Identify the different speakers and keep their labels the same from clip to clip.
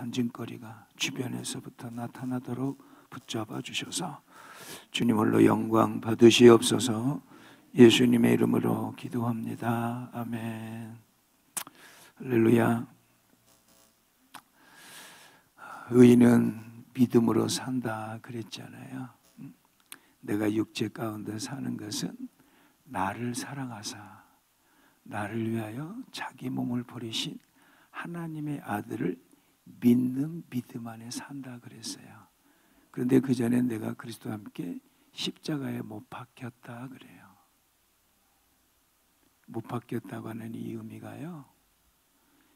Speaker 1: 간증거리가 주변에서부터 나타나도록 붙잡아 주셔서 주님 홀로 영광 받으시옵소서. 예수님의 이름으로 기도합니다. 아멘. 할렐루야. 의인은 믿음으로 산다 그랬잖아요. 내가 육체 가운데 사는 것은 나를 사랑하사 나를 위하여 자기 몸을 버리신 하나님의 아들을 믿는 믿음 안에 산다 그랬어요. 그런데 그 전에 내가 그리스도와 함께 십자가에 못 박혔다 그래요. 못 박혔다고 하는 이 의미가요,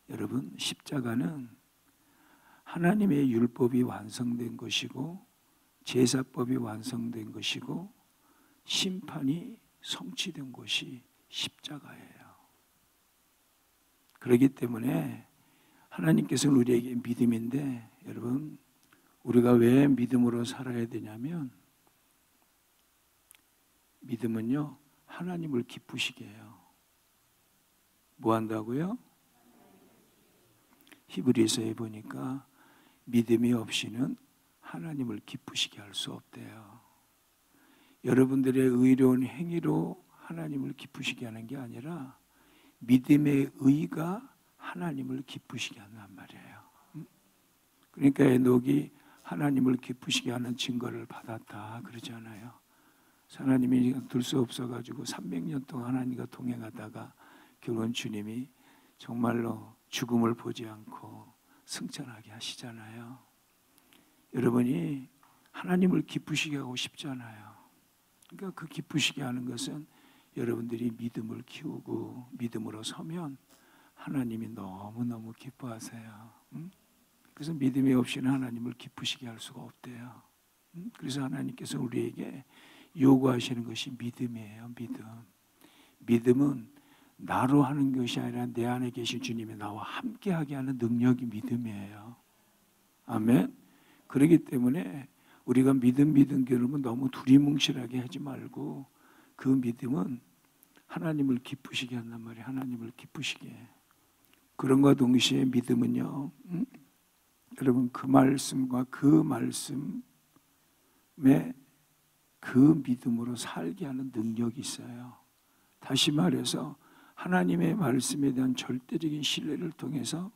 Speaker 1: 여러분, 십자가는 하나님의 율법이 완성된 것이고 제사법이 완성된 것이고 심판이 성취된 것이 십자가예요. 그렇기 때문에 하나님께서는 우리에게 믿음인데, 여러분, 우리가 왜 믿음으로 살아야 되냐면, 믿음은요 하나님을 기쁘시게 해요. 뭐 한다고요? 히브리서에 보니까 믿음이 없이는 하나님을 기쁘시게 할 수 없대요. 여러분들의 의로운 행위로 하나님을 기쁘시게 하는 게 아니라 믿음의 의가 하나님을 기쁘시게 한단 말이에요. 그러니까 에녹이 하나님을 기쁘시게 하는 증거를 받았다 그러잖아요. 하나님이 둘 수 없어가지고 300년 동안 하나님과 동행하다가 결국 주님이 정말로 죽음을 보지 않고 승천하게 하시잖아요. 여러분이 하나님을 기쁘시게 하고 싶잖아요. 그러니까 그 기쁘시게 하는 것은 여러분들이 믿음을 키우고 믿음으로 서면 하나님이 너무너무 기뻐하세요. 그래서 믿음이 없이는 하나님을 기쁘시게 할 수가 없대요. 그래서 하나님께서 우리에게 요구하시는 것이 믿음이에요. 믿음은 나로 하는 것이 아니라 내 안에 계신 주님이 나와 함께하게 하는 능력이 믿음이에요. 아멘. 그렇기 때문에 우리가 믿음 그러면 너무 두리뭉실하게 하지 말고, 그 믿음은 하나님을 기쁘시게 한단 말이에요. 하나님을 기쁘시게. 그런과 동시에 믿음은요, 여러분, 그 말씀과 그 말씀에 그 믿음으로 살게 하는 능력이 있어요. 다시 말해서 하나님의 말씀에 대한 절대적인 신뢰를 통해서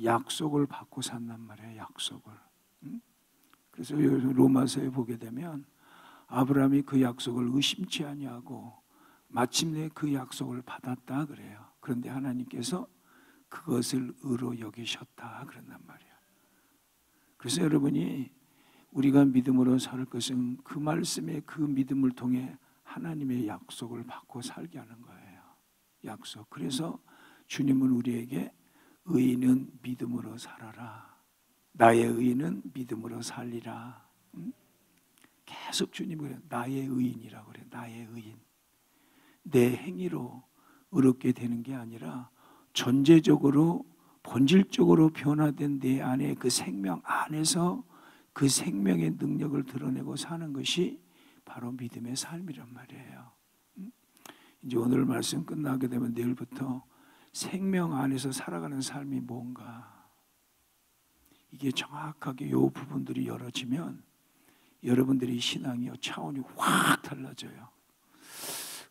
Speaker 1: 약속을 받고 산단 말이에요. 약속을. 그래서 로마서에 보게 되면 아브라함이 그 약속을 의심치 아니하고 마침내 그 약속을 받았다 그래요. 그런데 하나님께서 그것을 의로 여기셨다 그런단 말이에요. 그래서 여러분이 우리가 믿음으로 살 것은 그 말씀의 그 믿음을 통해 하나님의 약속을 받고 살게 하는 거예요. 약속. 그래서 주님은 우리에게 의인은 믿음으로 살아라. 나의 의인은 믿음으로 살리라. 계속 주님은 그래요. 나의 의인이라고 그래요. 나의 의인. 내 행위로 의롭게 되는 게 아니라 전제적으로 본질적으로 변화된 내 안에 그 생명 안에서 그 생명의 능력을 드러내고 사는 것이 바로 믿음의 삶이란 말이에요. 이제 오늘 말씀 끝나게 되면 내일부터 생명 안에서 살아가는 삶이 뭔가, 이게 정확하게 이 부분들이 열어지면 여러분들의 신앙이 차원이 확 달라져요.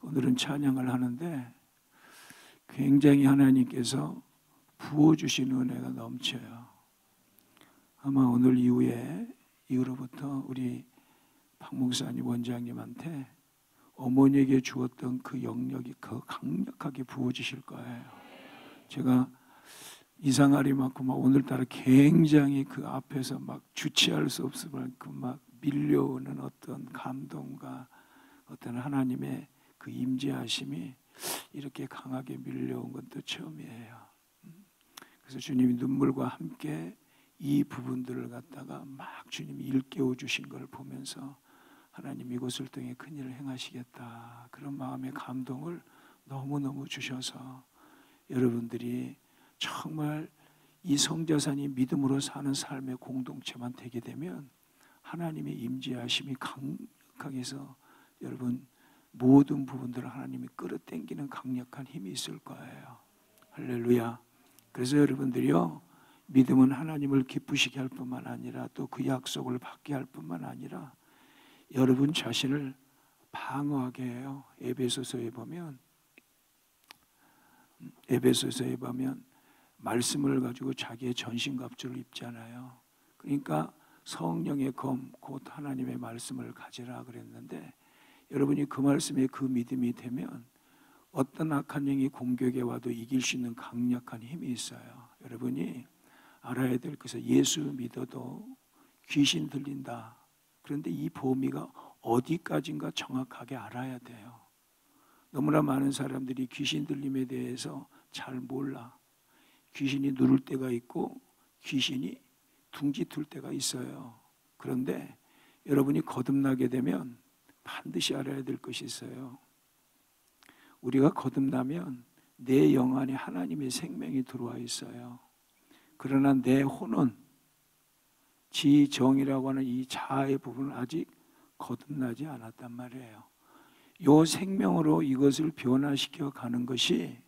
Speaker 1: 오늘은 찬양을 하는데 굉장히 하나님께서 부어주신 은혜가 넘쳐요. 아마 오늘 이후로부터 우리 박 목사님 원장님한테 어머니에게 주었던 그 영역이 더 강력하게 부어지실 거예요. 제가 이상하리 많고 막 오늘따라 굉장히 그 앞에서 막 주체할 수 없을 만큼 막 밀려오는 어떤 감동과 어떤 하나님의 그 임재하심이 이렇게 강하게 밀려온 것도 처음이에요. 그래서 주님이 눈물과 함께 이 부분들을 갖다가 막 주님이 일깨워 주신 걸 보면서 하나님 이곳을 통해 큰일을 행하시겠다, 그런 마음의 감동을 너무너무 주셔서 여러분들이 정말 이 성자산이 믿음으로 사는 삶의 공동체만 되게 되면 하나님의 임재하심이 강력하게 해서 여러분 모든 부분들을 하나님이 끌어당기는 강력한 힘이 있을 거예요. 할렐루야. 그래서 여러분들이요, 믿음은 하나님을 기쁘시게 할 뿐만 아니라 또 그 약속을 받게 할 뿐만 아니라 여러분 자신을 방어하게 해요. 에베소서에 보면 말씀을 가지고 자기의 전신갑주를 입잖아요. 그러니까 성령의 검, 곧 하나님의 말씀을 가지라 그랬는데, 여러분이 그 말씀에 그 믿음이 되면 어떤 악한 영이 공격에 와도 이길 수 있는 강력한 힘이 있어요. 여러분이 알아야 될 것은 예수 믿어도 귀신 들린다. 그런데 이 범위가 어디까지인가 정확하게 알아야 돼요. 너무나 많은 사람들이 귀신 들림에 대해서 잘 몰라. 귀신이 누를 때가 있고 귀신이 둥지 틀 때가 있어요. 그런데 여러분이 거듭나게 되면 반드시 알아야 될 것이 있어요. 우리가 거듭나면 내 영 안에 하나님의 생명이 들어와 있어요. 그러나 내 혼은 지정이라고 하는 이 자아의 부분은 아직 거듭나지 않았단 말이에요. 요 생명으로 이것을 변화시켜 가는 것이,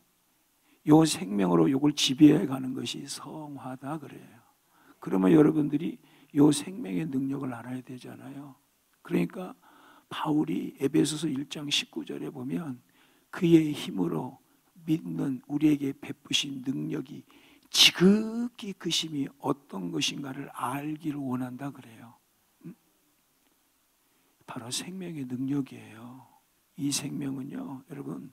Speaker 1: 요 생명으로 이걸 지배해 가는 것이 성화다 그래요. 그러면 여러분들이 요 생명의 능력을 알아야 되잖아요. 그러니까 바울이 에베소서 1장 19절에 보면 그의 힘으로 믿는 우리에게 베푸신 능력이 지극히 그 힘이 어떤 것인가를 알기를 원한다 그래요. 바로 생명의 능력이에요. 이 생명은요, 여러분,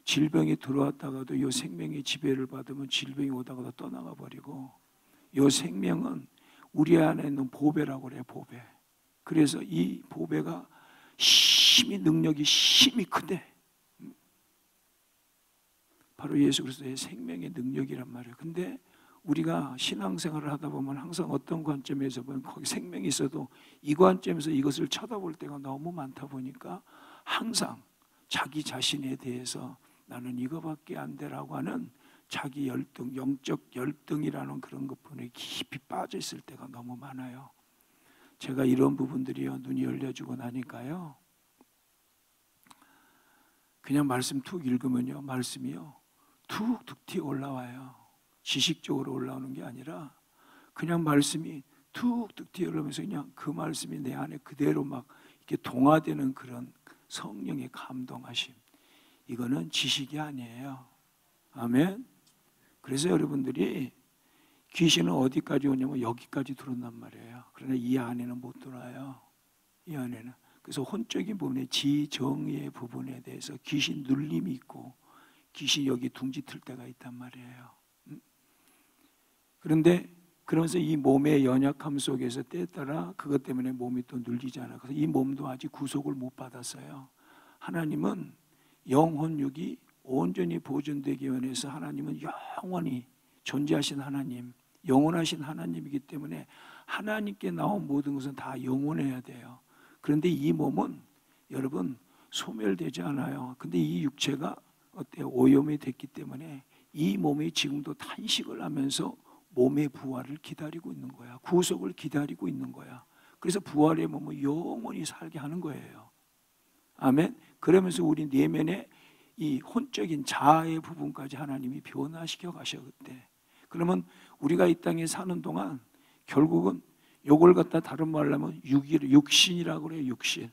Speaker 1: 질병이 들어왔다가도 이 생명의 지배를 받으면 질병이 오다가도 떠나가 버리고, 이 생명은 우리 안에 있는 보배라고 그래요. 보배. 그래서 이 보배가 능력이 힘이 크대. 바로 예수 그리스도의 생명의 능력이란 말이에요. 근데 우리가 신앙생활을 하다 보면 항상 어떤 관점에서 보면 거기 생명이 있어도 이 관점에서 이것을 쳐다볼 때가 너무 많다 보니까 항상 자기 자신에 대해서 나는 이거밖에 안 되라고 하는 자기 열등, 영적 열등이라는 그런 것분에 깊이 빠져 있을 때가 너무 많아요. 제가 이런 부분들이요, 눈이 열려지고 나니까요, 그냥 말씀 툭 읽으면요, 말씀이요 툭툭 튀어 올라와요. 지식적으로 올라오는 게 아니라 그냥 말씀이 툭툭 튀어 올라오면서 그냥 그 말씀이 내 안에 그대로 막 이렇게 동화되는 그런 성령의 감동하심. 이거는 지식이 아니에요. 아멘. 그래서 여러분들이 귀신은 어디까지 오냐면 여기까지 들어온단 말이에요. 그러나 이 안에는 못 들어와요. 이 안에는. 그래서 혼적인 부분에 지정의 부분에 대해서 귀신 눌림이 있고 귀신이 여기 둥지 틀 때가 있단 말이에요. 그런데 그러면서 이 몸의 연약함 속에서 때에 따라 그것 때문에 몸이 또 눌리잖아요. 그래서 이 몸도 아직 구속을 못 받았어요. 하나님은 영혼 육이 온전히 보존되기 위해서 하나님은 영원히 존재하신 하나님, 영원하신 하나님이기 때문에 하나님께 나온 모든 것은 다 영원해야 돼요. 그런데 이 몸은 여러분 소멸되지 않아요. 근데 이 육체가 어때요? 오염이 됐기 때문에 이 몸이 지금도 탄식을 하면서 몸의 부활을 기다리고 있는 거야. 구속을 기다리고 있는 거야. 그래서 부활의 몸을 영원히 살게 하는 거예요. 아멘. 그러면서 우리 내면의 이 혼적인 자아의 부분까지 하나님이 변화시켜 가셨대. 그러면 우리가 이 땅에 사는 동안 결국은 요걸 갖다 다른 말로 하면 육신이라고 그래요. 육신.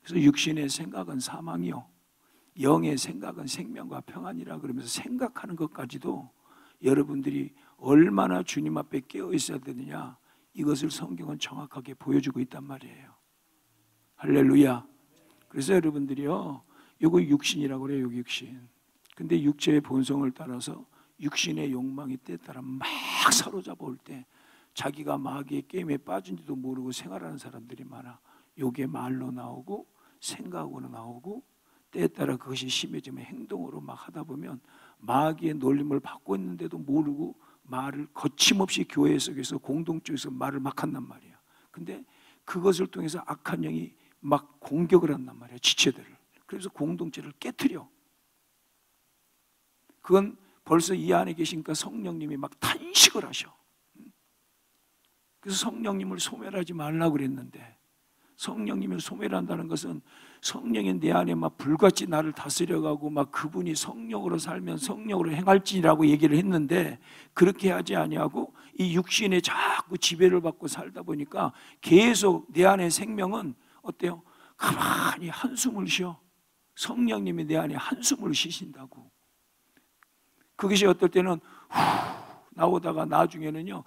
Speaker 1: 그래서 육신의 생각은 사망이요, 영의 생각은 생명과 평안이라 그러면서 생각하는 것까지도 여러분들이 얼마나 주님 앞에 깨어 있어야 되느냐, 이것을 성경은 정확하게 보여주고 있단 말이에요. 할렐루야. 그래서 여러분들이요, 이거 육신이라고 그래요. 여기 육신. 근데 육체의 본성을 따라서 육신의 욕망이 때에 따라 막 사로잡아 올 때 자기가 마귀의 게임에 빠진지도 모르고 생활하는 사람들이 많아. 요게 말로 나오고 생각으로 나오고 때에 따라 그것이 심해지면 행동으로 막 하다 보면 마귀의 놀림을 받고 있는데도 모르고 말을 거침없이 교회 속에서 공동체에서 말을 막 한단 말이야. 근데 그것을 통해서 악한 영이 막 공격을 한단 말이야, 지체들을. 그래서 공동체를 깨트려. 그건 벌써 이 안에 계시니까 성령님이 막 탄식을 하셔. 그래서 성령님을 소멸하지 말라고 그랬는데 성령님을 소멸한다는 것은 성령이 내 안에 막 불같이 나를 다스려가고 막 그분이 성령으로 살면 성령으로 행할지라고 얘기를 했는데, 그렇게 하지 아니하고 이 육신에 자꾸 지배를 받고 살다 보니까 계속 내 안에 생명은 어때요? 가만히 한숨을 쉬어. 성령님이 내 안에 한숨을 쉬신다고. 그것이 어떨 때는 후 나오다가 나중에는요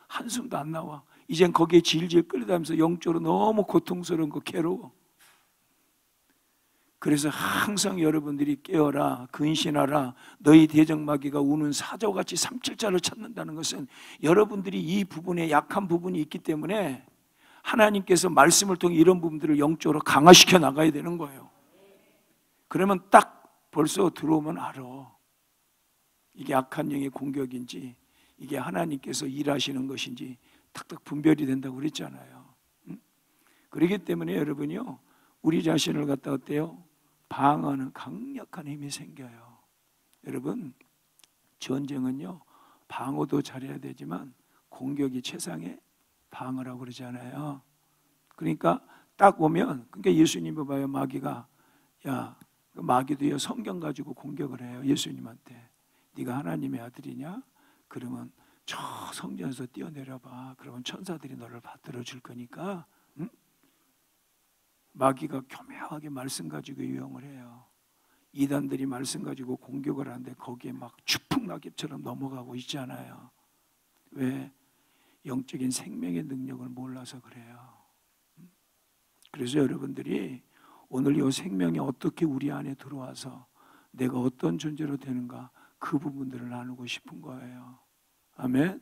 Speaker 1: 한숨도 안 나와. 이젠 거기에 질질 끌려다니면서 영적으로 너무 고통스러운 거, 괴로워. 그래서 항상 여러분들이 깨어라, 근신하라. 너희 대적마귀가 우는 사자같이 삼킬자를 찾는다는 것은 여러분들이 이 부분에 약한 부분이 있기 때문에 하나님께서 말씀을 통해 이런 부분들을 영적으로 강화시켜 나가야 되는 거예요. 그러면 딱 벌써 들어오면 알아. 이게 악한 영의 공격인지 이게 하나님께서 일하시는 것인지 탁탁 분별이 된다고 그랬잖아요. 그렇기 때문에 여러분이요, 우리 자신을 갖다 어때요? 방어하는 강력한 힘이 생겨요. 여러분, 전쟁은요 방어도 잘해야 되지만 공격이 최상의 방어라고 그러잖아요. 그러니까 딱 오면, 그러니까 예수님이 봐요. 마귀가, 야, 마귀도요 성경 가지고 공격을 해요. 예수님한테. 네가 하나님의 아들이냐? 그러면 저 성전에서 뛰어내려봐. 그러면 천사들이 너를 받들어 줄 거니까. 응? 마귀가 교묘하게 말씀 가지고 유용을 해요. 이단들이 말씀 가지고 공격을 하는데 거기에 막 추풍낙엽처럼 넘어가고 있잖아요. 왜? 영적인 생명의 능력을 몰라서 그래요. 그래서 여러분들이 오늘 이 생명이 어떻게 우리 안에 들어와서 내가 어떤 존재로 되는가, 그 부분들을 나누고 싶은 거예요. 아멘.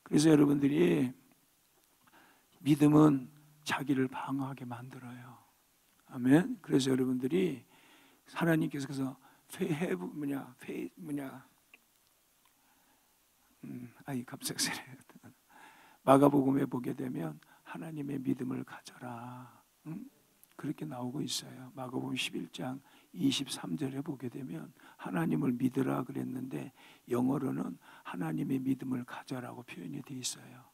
Speaker 1: 그래서 여러분들이 믿음은 자기를 방어하게 만들어요. 아멘. 그래서 여러분들이 하나님께서 갑작스레 마가복음에 보게 되면 하나님의 믿음을 가져라. 그렇게 나오고 있어요. 마가복음 11장 23절에 보게 되면 하나님을 믿으라 그랬는데 영어로는 하나님의 믿음을 가져라고 표현이 되어 있어요.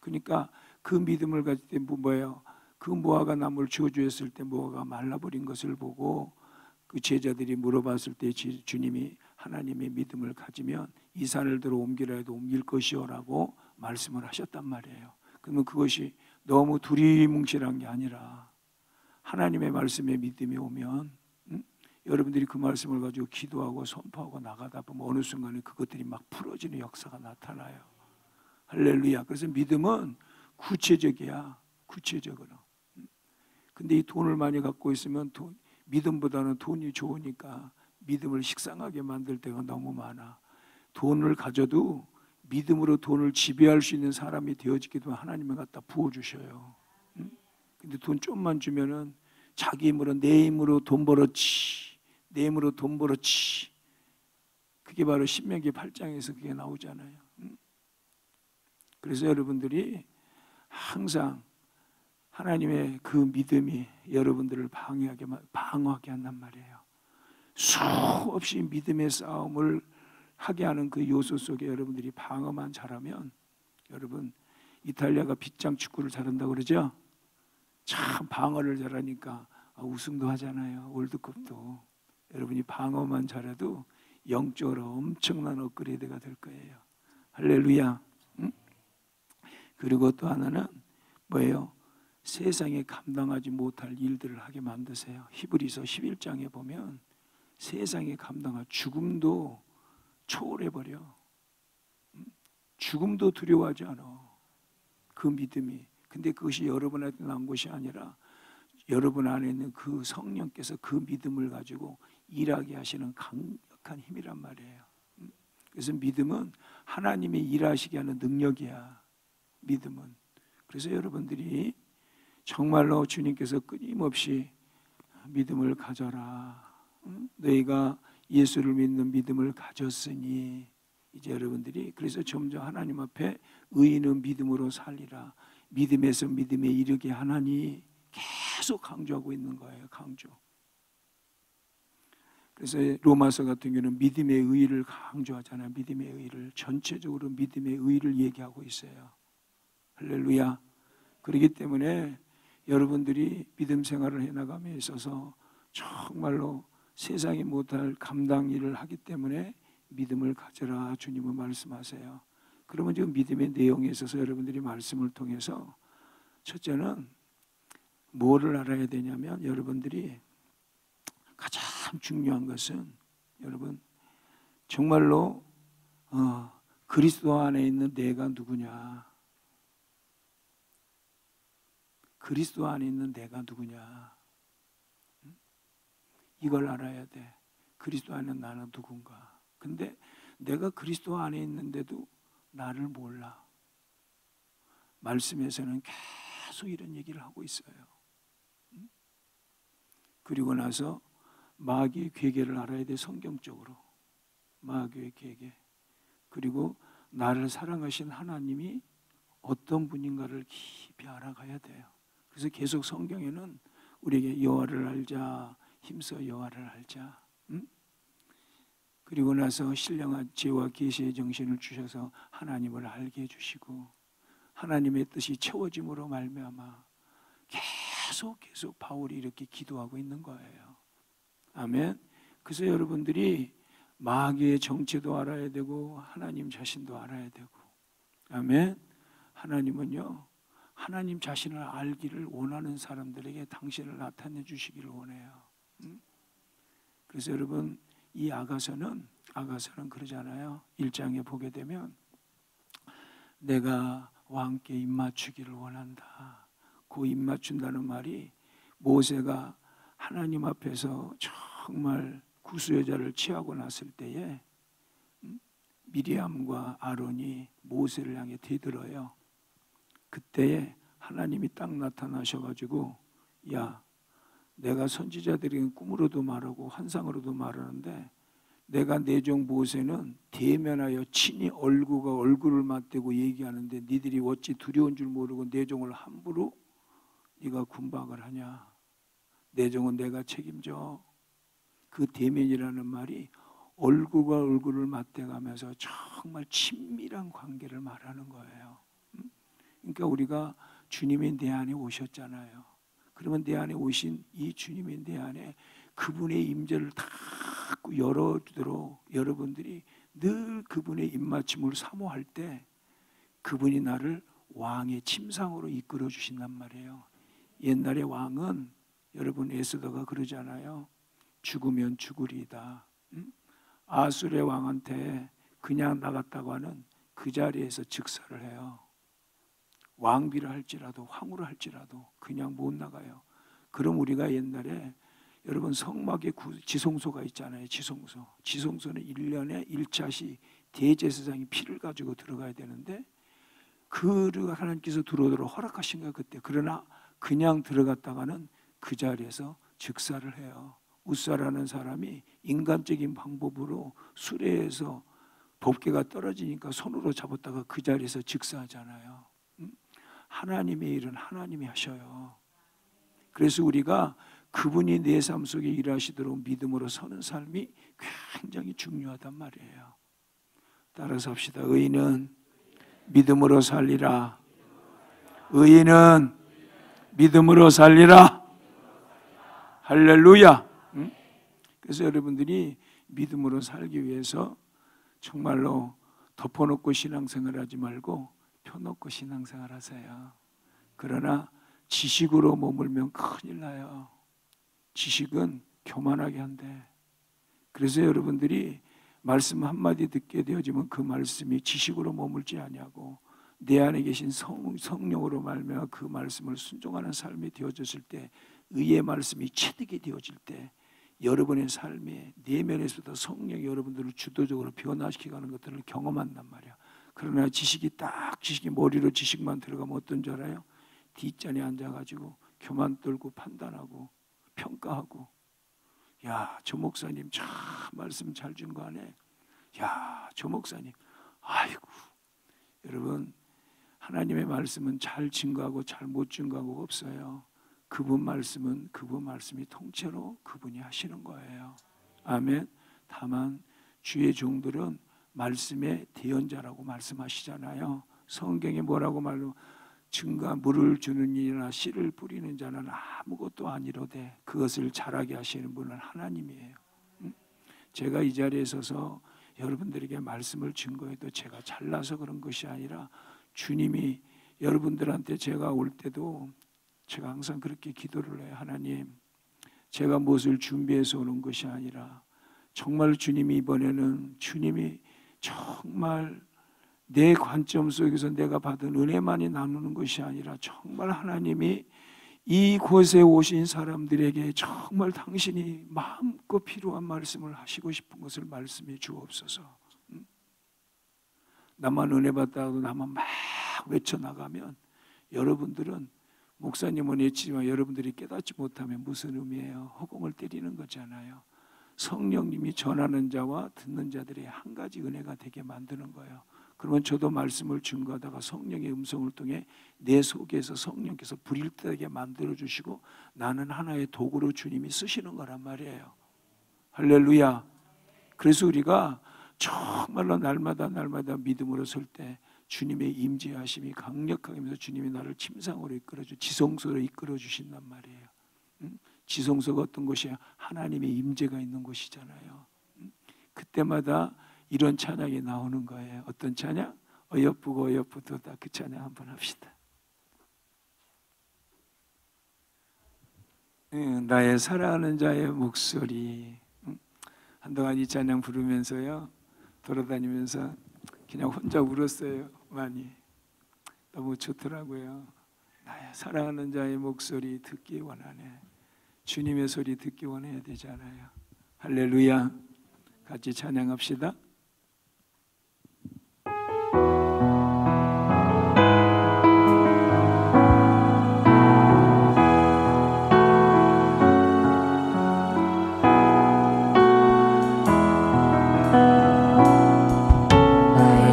Speaker 1: 그러니까 그 믿음을 가질 때 뭐예요? 그 무화과 나무를 저주했을 때 무화과가 말라버린 것을 보고 그 제자들이 물어봤을 때 주님이 하나님의 믿음을 가지면 이 산을 들어 옮기라 해도 옮길 것이오라고 말씀을 하셨단 말이에요. 그러면 그것이 너무 두리뭉실한 게 아니라 하나님의 말씀에 믿음이 오면 여러분들이 그 말씀을 가지고 기도하고 선포하고 나가다 보면 어느 순간에 그것들이 막 풀어지는 역사가 나타나요. 할렐루야. 그래서 믿음은 구체적이야. 구체적으로. 근데 이 돈을 많이 갖고 있으면 믿음보다는 돈이 좋으니까 믿음을 식상하게 만들 때가 너무 많아. 돈을 가져도 믿음으로 돈을 지배할 수 있는 사람이 되어지기도 하나님을 갖다 부어주셔요. 근데 돈 좀만 주면은 자기 힘으로, 내 힘으로 돈 벌었지, 내 힘으로 돈 벌었지. 그게 바로 신명기 8장에서 그게 나오잖아요. 그래서 여러분들이 항상 하나님의 그 믿음이 여러분들을 방어하게 한단 말이에요. 수없이 믿음의 싸움을 하게 하는 그 요소 속에 여러분들이 방어만 잘하면, 여러분 이탈리아가 빗장 축구를 잘한다고 그러죠? 참 방어를 잘하니까 우승도 하잖아요. 월드컵도. 여러분이 방어만 잘해도 영적으로 엄청난 업그레이드가 될 거예요. 할렐루야. 그리고 또 하나는 뭐예요? 세상에 감당하지 못할 일들을 하게 만드세요. 히브리서 11장에 보면 세상에 감당할 죽음도 초월해버려. 죽음도 두려워하지 않아. 그 믿음이. 근데 그것이 여러분한테 난 것이 아니라 여러분 안에 있는 그 성령께서 그 믿음을 가지고 일하게 하시는 강력한 힘이란 말이에요. 그래서 믿음은 하나님의 일하시게 하는 능력이야. 믿음은. 그래서 여러분들이 정말로 주님께서 끊임없이 믿음을 가져라. 너희가 예수를 믿는 믿음을 가졌으니 이제 여러분들이 그래서 점점 하나님 앞에 의인은 믿음으로 살리라. 믿음에서 믿음에 이르게 하나니 계속 강조하고 있는 거예요. 강조. 그래서 로마서 같은 경우는 믿음의 의의를 강조하잖아요. 믿음의 의의를 전체적으로 믿음의 의의를 얘기하고 있어요. 할렐루야. 그렇기 때문에 여러분들이 믿음 생활을 해나감에 있어서 정말로 세상이 못할 감당 일을 하기 때문에 믿음을 가져라 주님은 말씀하세요. 그러면 지금 믿음의 내용에 있어서 여러분들이 말씀을 통해서 첫째는 뭐를 알아야 되냐면 여러분들이 가장 중요한 것은 여러분 정말로 그리스도 안에 있는 내가 누구냐, 그리스도 안에 있는 내가 누구냐, 이걸 알아야 돼. 그리스도 안에 있는 나는 누군가. 근데 내가 그리스도 안에 있는데도 나를 몰라. 말씀에서는 계속 이런 얘기를 하고 있어요. 그리고 나서 마귀의 괴계를 알아야 돼. 성경적으로 마귀의 괴계, 그리고 나를 사랑하신 하나님이 어떤 분인가를 깊이 알아가야 돼요. 그래서 계속 성경에는 우리에게 여호와를 알자, 힘써 여호와를 알자, 그리고 나서 신령한 지혜와 계시의 정신을 주셔서 하나님을 알게 해주시고 하나님의 뜻이 채워짐으로 말미암아 계속 바울이 이렇게 기도하고 있는 거예요. 아멘. 그래서 여러분들이 마귀의 정체도 알아야 되고 하나님 자신도 알아야 되고, 아멘. 하나님은요, 하나님 자신을 알기를 원하는 사람들에게 당신을 나타내 주시기를 원해요. 그래서 여러분 이 아가서는 그러잖아요. 1장에 보게 되면 내가 왕께 입맞추기를 원한다. 그 입맞춘다는 말이 모세가 하나님 앞에서 정말 구수여자를 취하고 났을 때에 미리암과 아론이 모세를 향해 대들어요. 그때에 하나님이 딱 나타나셔가지고 야, 내가 선지자들에게 꿈으로도 말하고 환상으로도 말하는데 내가 내 종 모세는 대면하여 친히 얼굴과 얼굴을 맞대고 얘기하는데 니들이 어찌 두려운 줄 모르고 내 종을 함부로 네가 군박을 하냐. 내 종은 내가 책임져. 그 대면이라는 말이 얼굴과 얼굴을 맞대가면서 정말 친밀한 관계를 말하는 거예요. 그러니까 우리가 주님이 내 안에 오셨잖아요. 그러면 내 안에 오신 이 주님이 내 안에 그분의 임재를 다 열어주도록 여러분들이 늘 그분의 입맞춤을 사모할 때 그분이 나를 왕의 침상으로 이끌어 주신단 말이에요. 옛날에 왕은 여러분 에스더가 그러잖아요. 죽으면 죽으리이다. 아수르의 왕한테 그냥 나갔다고 하는 그 자리에서 즉사를 해요. 왕비를 할지라도 황후를 할지라도 그냥 못 나가요. 그럼 우리가 옛날에 여러분 성막에 지성소가 있잖아요. 지성소는 1년에 1차씩 대제사장이 피를 가지고 들어가야 되는데 그를 하나님께서 들어오도록 허락하신 거예요 그때. 그러나 그냥 들어갔다가는 그 자리에서 즉사를 해요. 우사라는 사람이 인간적인 방법으로 수레에서 법궤가 떨어지니까 손으로 잡았다가 그 자리에서 즉사하잖아요. 하나님의 일은 하나님이 하셔요. 그래서 우리가 그분이 내 삶 속에 일하시도록 믿음으로 서는 삶이 굉장히 중요하단 말이에요. 따라서 합시다. 의인은 믿음으로 살리라. 의인은 믿음으로 살리라. 할렐루야. 그래서 여러분들이 믿음으로 살기 위해서 정말로 덮어놓고 신앙생활 하지 말고 펴놓고 신앙생활 하세요. 그러나 지식으로 머물면 큰일 나요. 지식은 교만하게 한대. 그래서 여러분들이 말씀 한마디 듣게 되어지면 그 말씀이 지식으로 머물지 아니하고 내 안에 계신 성령으로 말미암아 그 말씀을 순종하는 삶이 되어졌을 때, 의의 말씀이 체득이 되어질 때 여러분의 삶의 내면에서도 성령이 여러분들을 주도적으로 변화시키는 것들을 경험한단 말이야. 그러나 지식이 머리로 지식만 들어가면 어떤 줄 알아요? 뒷전에 앉아가지고 교만 떨고 판단하고 평가하고, 야, 저 목사님 참 말씀 잘 준 거 아네. 야, 저 목사님, 아이고. 여러분, 하나님의 말씀은 잘 증거하고 잘 못 증거하고 없어요. 그분 말씀이 통째로 그분이 하시는 거예요. 아멘. 다만 주의 종들은 말씀의 대언자라고 말씀하시잖아요. 성경에 뭐라고 말로 증거 물을 주는 이나 씨를 뿌리는 자는 아무것도 아니로되 그것을 자라게 하시는 분은 하나님이에요. 제가 이 자리에 서서 여러분들에게 말씀을 증거해도 제가 잘나서 그런 것이 아니라 주님이 여러분들한테 제가 올 때도 제가 항상 그렇게 기도를 해요. 하나님, 제가 무엇을 준비해서 오는 것이 아니라 정말 주님이 이번에는 주님이 정말 내 관점 속에서 내가 받은 은혜만이 나누는 것이 아니라 정말 하나님이 이곳에 오신 사람들에게 정말 당신이 마음껏 필요한 말씀을 하시고 싶은 것을 말씀해 주옵소서. 나만 은혜 받다고 나만 막 외쳐나가면 여러분들은 목사님은 외치지만 여러분들이 깨닫지 못하면 무슨 의미예요? 허공을 때리는 거잖아요. 성령님이 전하는 자와 듣는 자들의 한 가지 은혜가 되게 만드는 거예요. 그러면 저도 말씀을 증거하다가 성령의 음성을 통해 내 속에서 성령께서 불일 듯하게 만들어주시고 나는 하나의 도구로 주님이 쓰시는 거란 말이에요. 할렐루야. 그래서 우리가 정말로 날마다 믿음으로 설 때 주님의 임재하심이 강력하게 하면서 주님이 나를 침상으로 이끌어주 지성소로 이끌어 주신단 말이에요. 지성소가 어떤 곳이야? 하나님의 임재가 있는 곳이잖아요. 그때마다 이런 찬양이 나오는 거예요. 어떤 찬양? 어여쁘고 어여쁘도다. 그 찬양 한번 합시다. 나의 사랑하는 자의 목소리. 한동안 이 찬양 부르면서요 돌아다니면서 그냥 혼자 울었어요. 많이. 너무 좋더라고요. 나의 사랑하는 자의 목소리 듣기 원하네. 주님의 소리 듣기 원해야 되잖아요. 할렐루야. 같이 찬양합시다.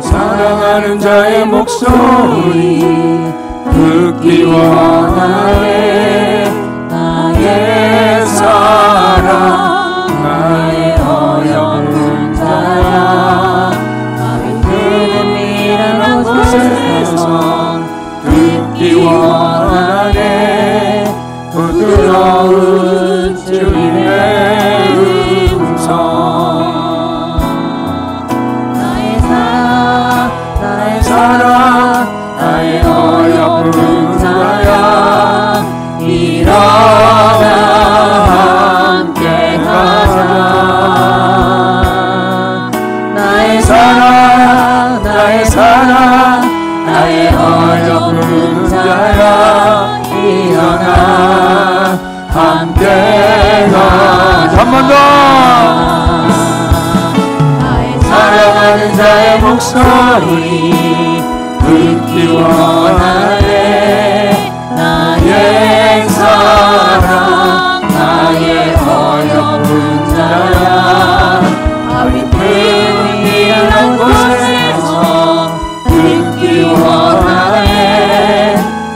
Speaker 2: 사랑하는 자의 목소리 듣기 원하네. 나의 사랑 나의 어여쁜 자야. 나의 흠이라는 곳에서 듣기 원하네. 부드러운 주님의 음성. 사랑 나의 어여쁜 자야. 일어나 함께 가자. 나의 사랑 나의 어여쁜 자야. 일어나 함께 가자. 한 번 더. 사랑하는 자의 목소리 듣기 원하네. 나의 사랑 나의 어여쁜 자야. 아리페이라는 곳에서 듣기 원하네.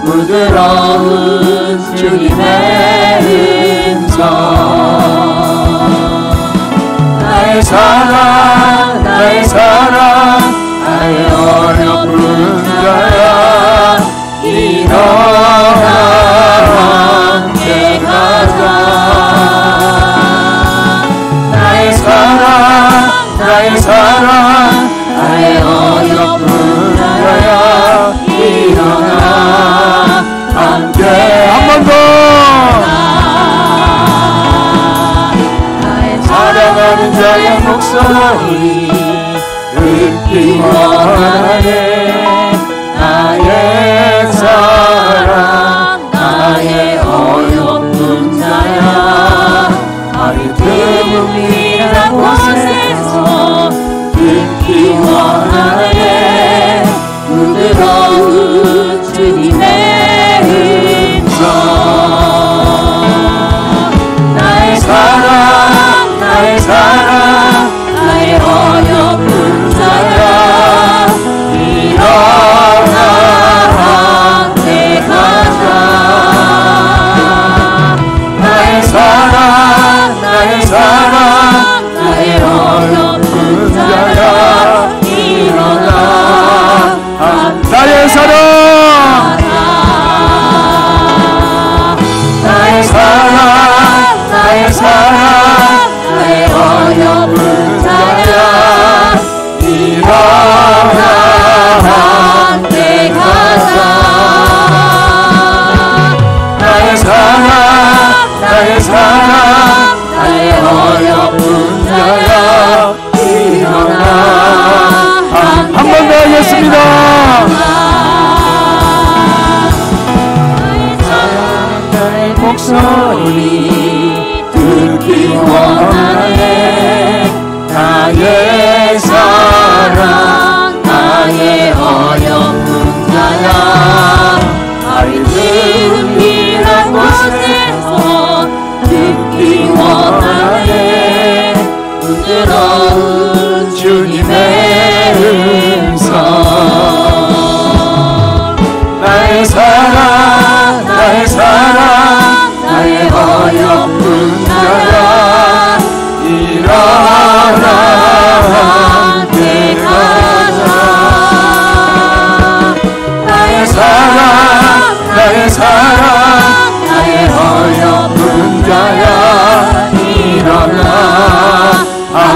Speaker 2: 부드러운 주님의 음성. 나의 사랑 나의 어려운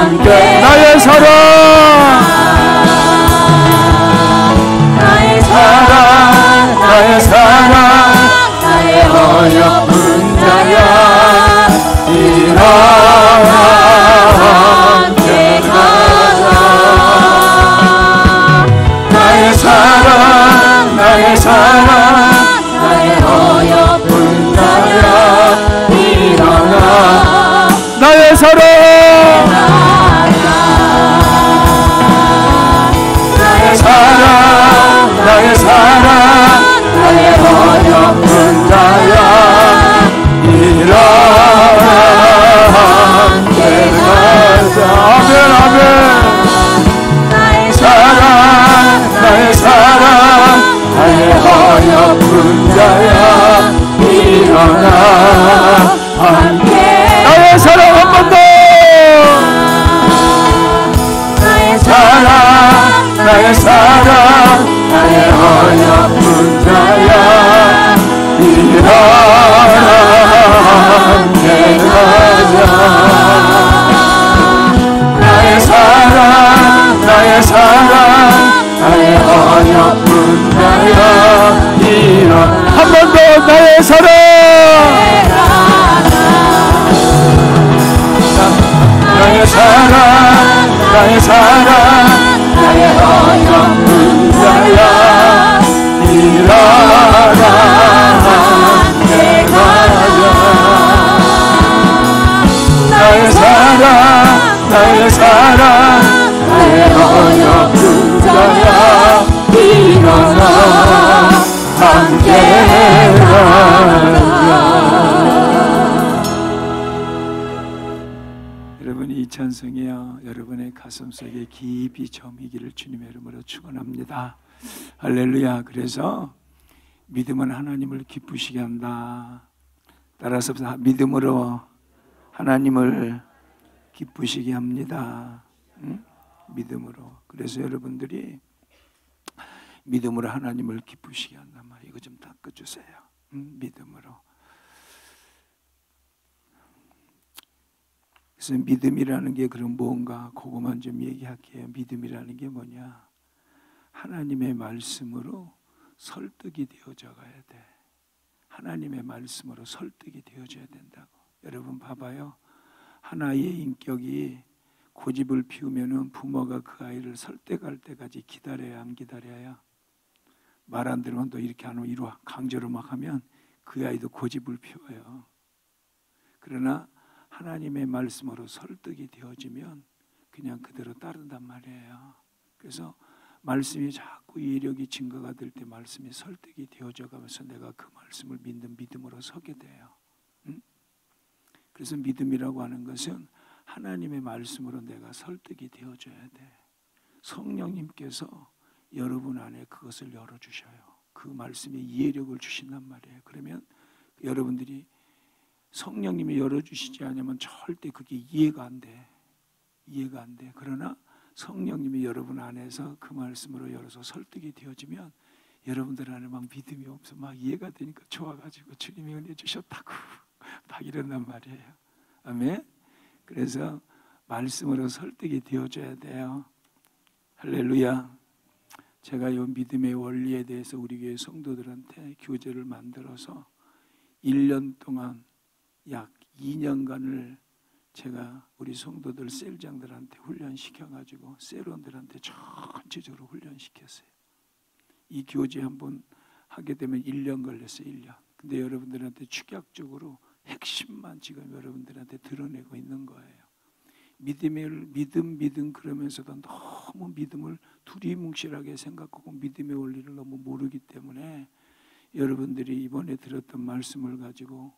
Speaker 2: 함께
Speaker 1: 나의 사랑
Speaker 2: 나의 사랑 나의 사랑 나의 어여쁜 자야 일어나 함께 가자 나의 사랑 나의 사랑 나의 어여쁜 자야 일어나
Speaker 1: 나의 사랑
Speaker 2: 나의 사랑 나의 사랑 나의 어여쁜 자야 일어나 함께 가자
Speaker 1: 아멘 아멘
Speaker 2: 나의 사랑 나의 사랑 나의 어여쁜 자야 일어나 함께
Speaker 1: 나의 사랑 한 번 더
Speaker 2: 나의 사랑 나의 사랑 나의 어여쁜 자야 일어나 함께 가자 나의 사랑 나의 사랑 나의 어여쁜 자야 일어나
Speaker 1: 한 번 더 나의 사랑
Speaker 2: 나의 사랑 나의 사랑 나의 어여쁜 자야 일어나 함께 가자 나의 사랑 나의 사랑 나의 어여쁜 자야 일어나 함께 가자
Speaker 1: 여러분 이 찬송이요 여러분의 가슴속에 깊이 저미기를 주님의 이름으로 축원합니다. 할렐루야. 그래서 믿음은 하나님을 기쁘시게 한다. 따라서 믿음으로 하나님을 기쁘시게 합니다. 응? 믿음으로. 그래서 여러분들이 믿음으로 하나님을 기쁘시게 한단 말이에요. 이거 좀 닦아주세요. 믿음으로. 그래서 믿음이라는 게 그럼 뭔가 그것만 좀 얘기할게요. 믿음이라는 게 뭐냐? 하나님의 말씀으로 설득이 되어져 가야 돼. 하나님의 말씀으로 설득이 되어져야 된다고. 여러분 봐봐요. 하나의 인격이 고집을 피우면은 부모가 그 아이를 설득할 때까지 기다려야 안 기다려요? 말 안 들으면 또 이렇게 안 하면 이리 강제로 막 하면 그 아이도 고집을 피워요. 그러나 하나님의 말씀으로 설득이 되어지면 그냥 그대로 따른단 말이에요. 그래서 말씀이 자꾸 이력이 증거가 될 때 말씀이 설득이 되어져 가면서 내가 그 말씀을 믿는 믿음으로 서게 돼요. 응? 그래서 믿음이라고 하는 것은 하나님의 말씀으로 내가 설득이 되어져야 돼. 성령님께서 여러분 안에 그것을 열어주셔요. 그 말씀에 이해력을 주신단 말이에요. 그러면 여러분들이 성령님이 열어주시지 않으면 절대 그게 이해가 안 돼. 이해가 안 돼. 그러나 성령님이 여러분 안에서 그 말씀으로 열어서 설득이 되어지면 여러분들 안에 막 믿음이 없어 막 이해가 되니까 좋아가지고 주님이 은혜 주셨다고 막 이런단 말이에요. 아멘. 그래서 말씀으로 설득이 되어져야 돼요. 할렐루야. 제가 이 믿음의 원리에 대해서 우리 교회 성도들한테 교재를 만들어서 1년 동안 약 2년간을 제가 우리 성도들 셀장들한테 훈련시켜가지고 셀원들한테 전체적으로 훈련시켰어요. 이 교재 한번 하게 되면 1년 걸렸어요. 1년. 근데 여러분들한테 축약적으로 핵심만 지금 여러분들한테 드러내고 있는 거예요. 믿음 그러면서도 너무 믿음을 두리뭉실하게 생각하고 믿음의 원리를 너무 모르기 때문에 여러분들이 이번에 들었던 말씀을 가지고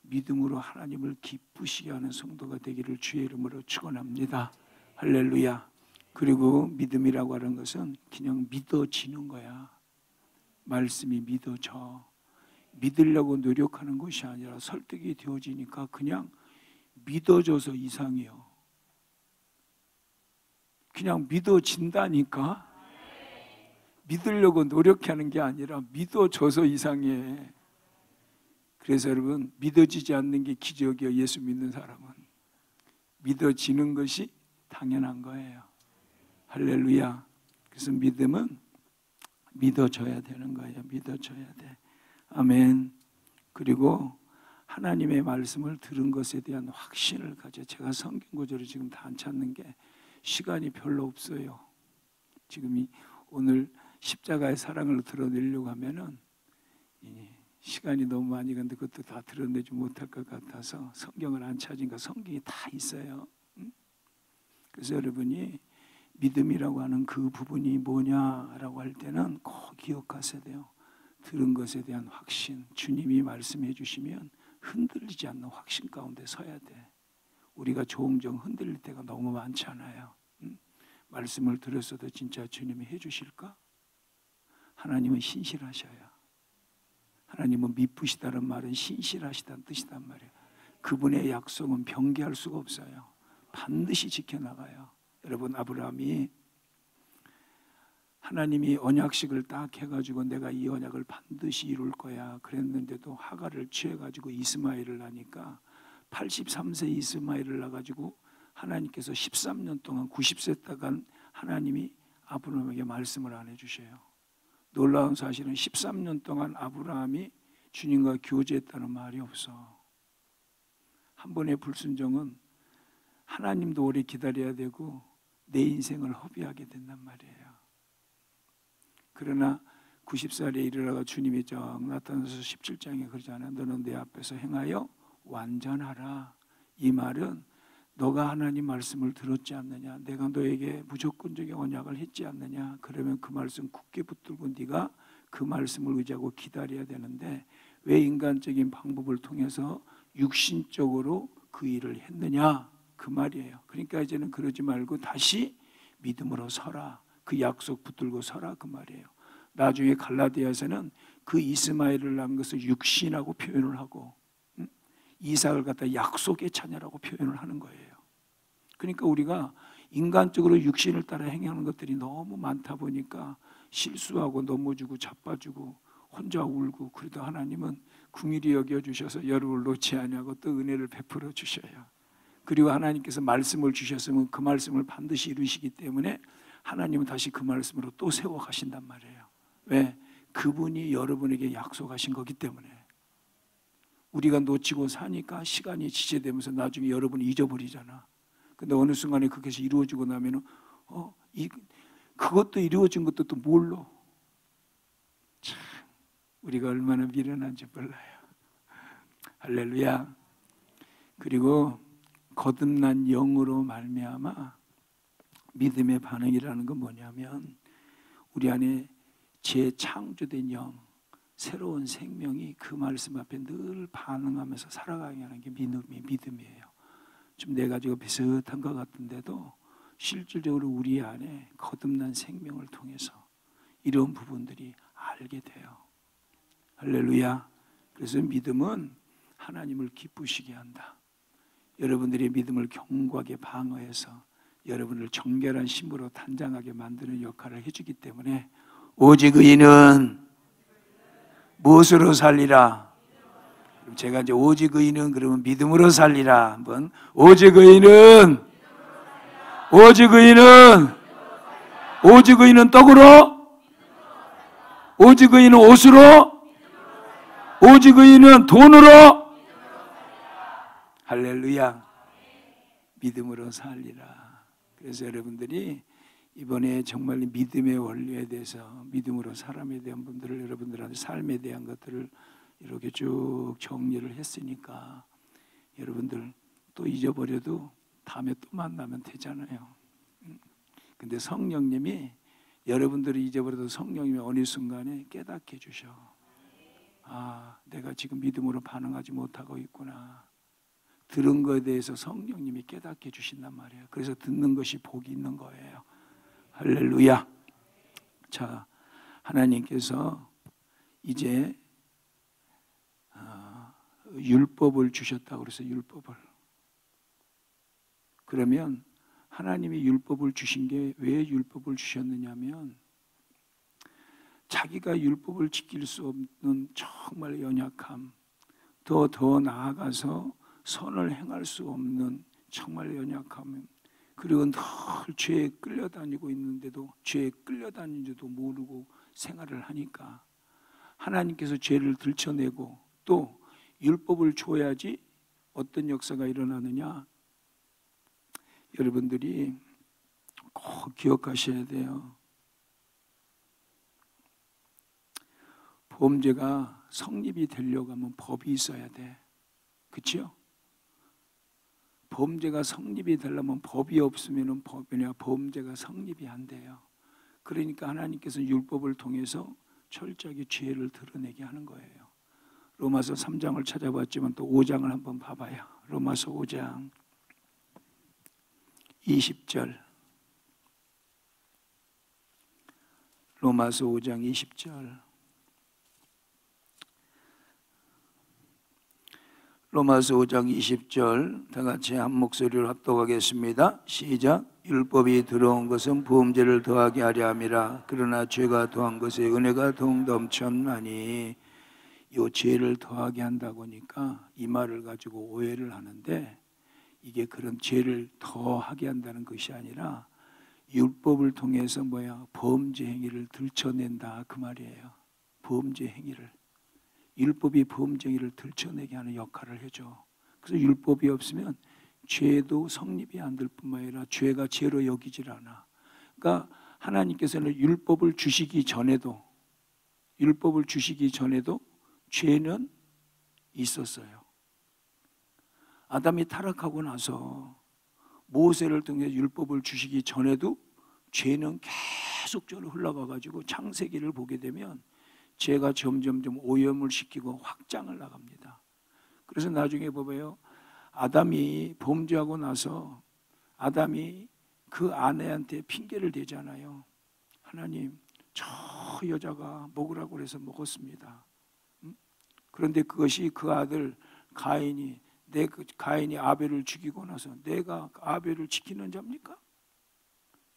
Speaker 1: 믿음으로 하나님을 기쁘시게 하는 성도가 되기를 주의 이름으로 축원합니다. 할렐루야. 그리고 믿음이라고 하는 것은 그냥 믿어지는 거야. 말씀이 믿어져. 믿으려고 노력하는 것이 아니라 설득이 되어지니까 그냥 믿어져서 이상해요. 그냥 믿어진다니까. 믿으려고 노력하는 게 아니라 믿어져서 이상해. 그래서 여러분 믿어지지 않는 게 기적이에요. 예수 믿는 사람은 믿어지는 것이 당연한 거예요. 할렐루야. 그래서 믿음은 믿어줘야 되는 거예요. 믿어줘야 돼. 아멘. 그리고 하나님의 말씀을 들은 것에 대한 확신을 가져. 제가 성경 구절을 지금 다 안 찾는 게 시간이 별로 없어요. 지금 오늘 십자가의 사랑을 드러내려고 하면은 시간이 너무 많이 간데 그것도 다 드러내지 못할 것 같아서 성경을 안 찾으니까 성경이 다 있어요. 그래서 여러분이 믿음이라고 하는 그 부분이 뭐냐라고 할 때는 꼭 기억하셔야 돼요. 들은 것에 대한 확신, 주님이 말씀해 주시면 흔들리지 않는 확신 가운데 서야 돼. 우리가 종종 흔들릴 때가 너무 많잖아요. 말씀을 들었어도 진짜 주님이 해 주실까? 하나님은 신실하셔요. 하나님은 미쁘시다는 말은 신실하시다는 뜻이란 말이에요. 그분의 약속은 변개할 수가 없어요. 반드시 지켜나가요. 여러분, 아브라함이 하나님이 언약식을 딱 해가지고 내가 이 언약을 반드시 이룰 거야 그랬는데도 하갈을 취해가지고 이스마엘을 낳으니까 83세 이스마엘을 낳아가지고 하나님께서 13년 동안 90세 동안 하나님이 아브라함에게 말씀을 안 해주셔요. 놀라운 사실은 13년 동안 아브라함이 주님과 교제했다는 말이 없어. 한 번의 불순종은 하나님도 오래 기다려야 되고 내 인생을 허비하게 된단 말이에요. 그러나 90살에 이르러가 주님이 정 나타나서 17장에 그러잖아요. 너는 내 앞에서 행하여 완전하라. 이 말은 너가 하나님 말씀을 들었지 않느냐, 내가 너에게 무조건적인 언약을 했지 않느냐, 그러면 그 말씀 굳게 붙들고 네가 그 말씀을 의지하고 기다려야 되는데 왜 인간적인 방법을 통해서 육신적으로 그 일을 했느냐, 그 말이에요. 그러니까 이제는 그러지 말고 다시 믿음으로 서라. 그 약속 붙들고 서라, 그 말이에요. 나중에 갈라디아서는 그 이스마엘을 낳은 것을 육신이라고 표현을 하고 이삭을 갖다 약속의 자녀라고 표현을 하는 거예요. 그러니까 우리가 인간적으로 육신을 따라 행하는 것들이 너무 많다 보니까 실수하고 넘어지고 자빠지고 혼자 울고, 그래도 하나님은 긍휼히 여겨주셔서 여러분을 놓지 아니하고 또 은혜를 베풀어 주셔요. 그리고 하나님께서 말씀을 주셨으면 그 말씀을 반드시 이루시기 때문에 하나님은 다시 그 말씀으로 또 세워 가신단 말이에요. 왜? 그분이 여러분에게 약속하신 거기 때문에. 우리가 놓치고 사니까 시간이 지체되면서 나중에 여러분이 잊어버리잖아. 근데 어느 순간에 그것이 이루어지고 나면은 그것도 이루어진 것도 또 몰라. 참, 우리가 얼마나 미련한지 몰라요. 할렐루야. 그리고 거듭난 영으로 말미암아 믿음의 반응이라는 건 뭐냐면 우리 안에 재창조된 영, 새로운 생명이 그 말씀 앞에 늘 반응하면서 살아가게 하는 게 믿음이에요. 좀 네 가지가 비슷한 것 같은데도 실질적으로 우리 안에 거듭난 생명을 통해서 이런 부분들이 알게 돼요. 할렐루야. 그래서 믿음은 하나님을 기쁘시게 한다. 여러분들의 믿음을 견고하게 방어해서 여러분을 정결한 신부로 단장하게 만드는 역할을 해주기 때문에 오직 의인은 무엇으로 살리라? 제가 이제 오직 의인은 그러면 믿음으로 살리라. 한번 오직 의인은 떡으로, 오직 의인은 옷으로, 오직 의인은 돈으로. 할렐루야. 믿음으로 살리라. 그래서 여러분들이 이번에 정말 믿음의 원리에 대해서, 믿음으로 사람에 대한 분들을, 여러분들한테 삶에 대한 것들을 이렇게 쭉 정리를 했으니까 여러분들 또 잊어버려도 다음에 또 만나면 되잖아요. 근데 성령님이 여러분들이 잊어버려도 성령님이 어느 순간에 깨닫게 해주셔. 아, 내가 지금 믿음으로 반응하지 못하고 있구나. 들은 것에 대해서 성령님이 깨닫게 해주신단 말이에요. 그래서 듣는 것이 복이 있는 거예요. 할렐루야. 자, 하나님께서 이제 율법을 주셨다고 그래서 율법을. 그러면 하나님이 율법을 주신 게 왜 율법을 주셨느냐면 자기가 율법을 지킬 수 없는 정말 연약함, 더 나아가서 선을 행할 수 없는 정말 연약함, 그리고 늘 죄에 끌려다니고 있는데도 죄에 끌려다니는지도 모르고 생활을 하니까 하나님께서 죄를 들춰내고 또 율법을 줘야지 어떤 역사가 일어나느냐. 여러분들이 꼭 기억하셔야 돼요. 범죄가 성립이 되려고 하면 법이 있어야 돼. 그렇죠? 범죄가 성립이 되려면 법이 없으면 범죄가 성립이 안 돼요. 그러니까 하나님께서 율법을 통해서 철저하게 죄를 드러내게 하는 거예요. 로마서 3장을 찾아봤지만 또 5장을 한번 봐봐요. 로마서 5장 20절. 로마서 5장 20절. 로마서 5장 20절 다 같이 한 목소리로 합독하겠습니다. 시작. 율법이 들어온 것은 범죄를 더하게 하려 함이라. 그러나 죄가 더한 것에 은혜가 더욱 넘쳤나니. 이 죄를 더하게 한다고 하니까 이 말을 가지고 오해를 하는데 이게 그런 죄를 더하게 한다는 것이 아니라 율법을 통해서 범죄 행위를 들춰낸다 그 말이에요. 범죄 행위를. 율법이 범죄 행위를 들춰내게 하는 역할을 해줘. 그래서 율법이 없으면 죄도 성립이 안 될 뿐만 아니라 죄가 죄로 여기질 않아. 그러니까 하나님께서는 율법을 주시기 전에도 죄는 있었어요. 아담이 타락하고 나서 모세를 통해 율법을 주시기 전에도 죄는 계속적으로 흘러가가지고 창세기를 보게 되면 죄가 점점점 오염을 시키고 확장을 나갑니다. 그래서 나중에 봐봐요. 아담이 범죄하고 나서 아담이 그 아내한테 핑계를 대잖아요. 하나님, 저 여자가 먹으라고 해서 먹었습니다. 그런데 그것이 그 아들 가인이 아벨을 죽이고 나서 내가 아벨을 지키는 자입니까?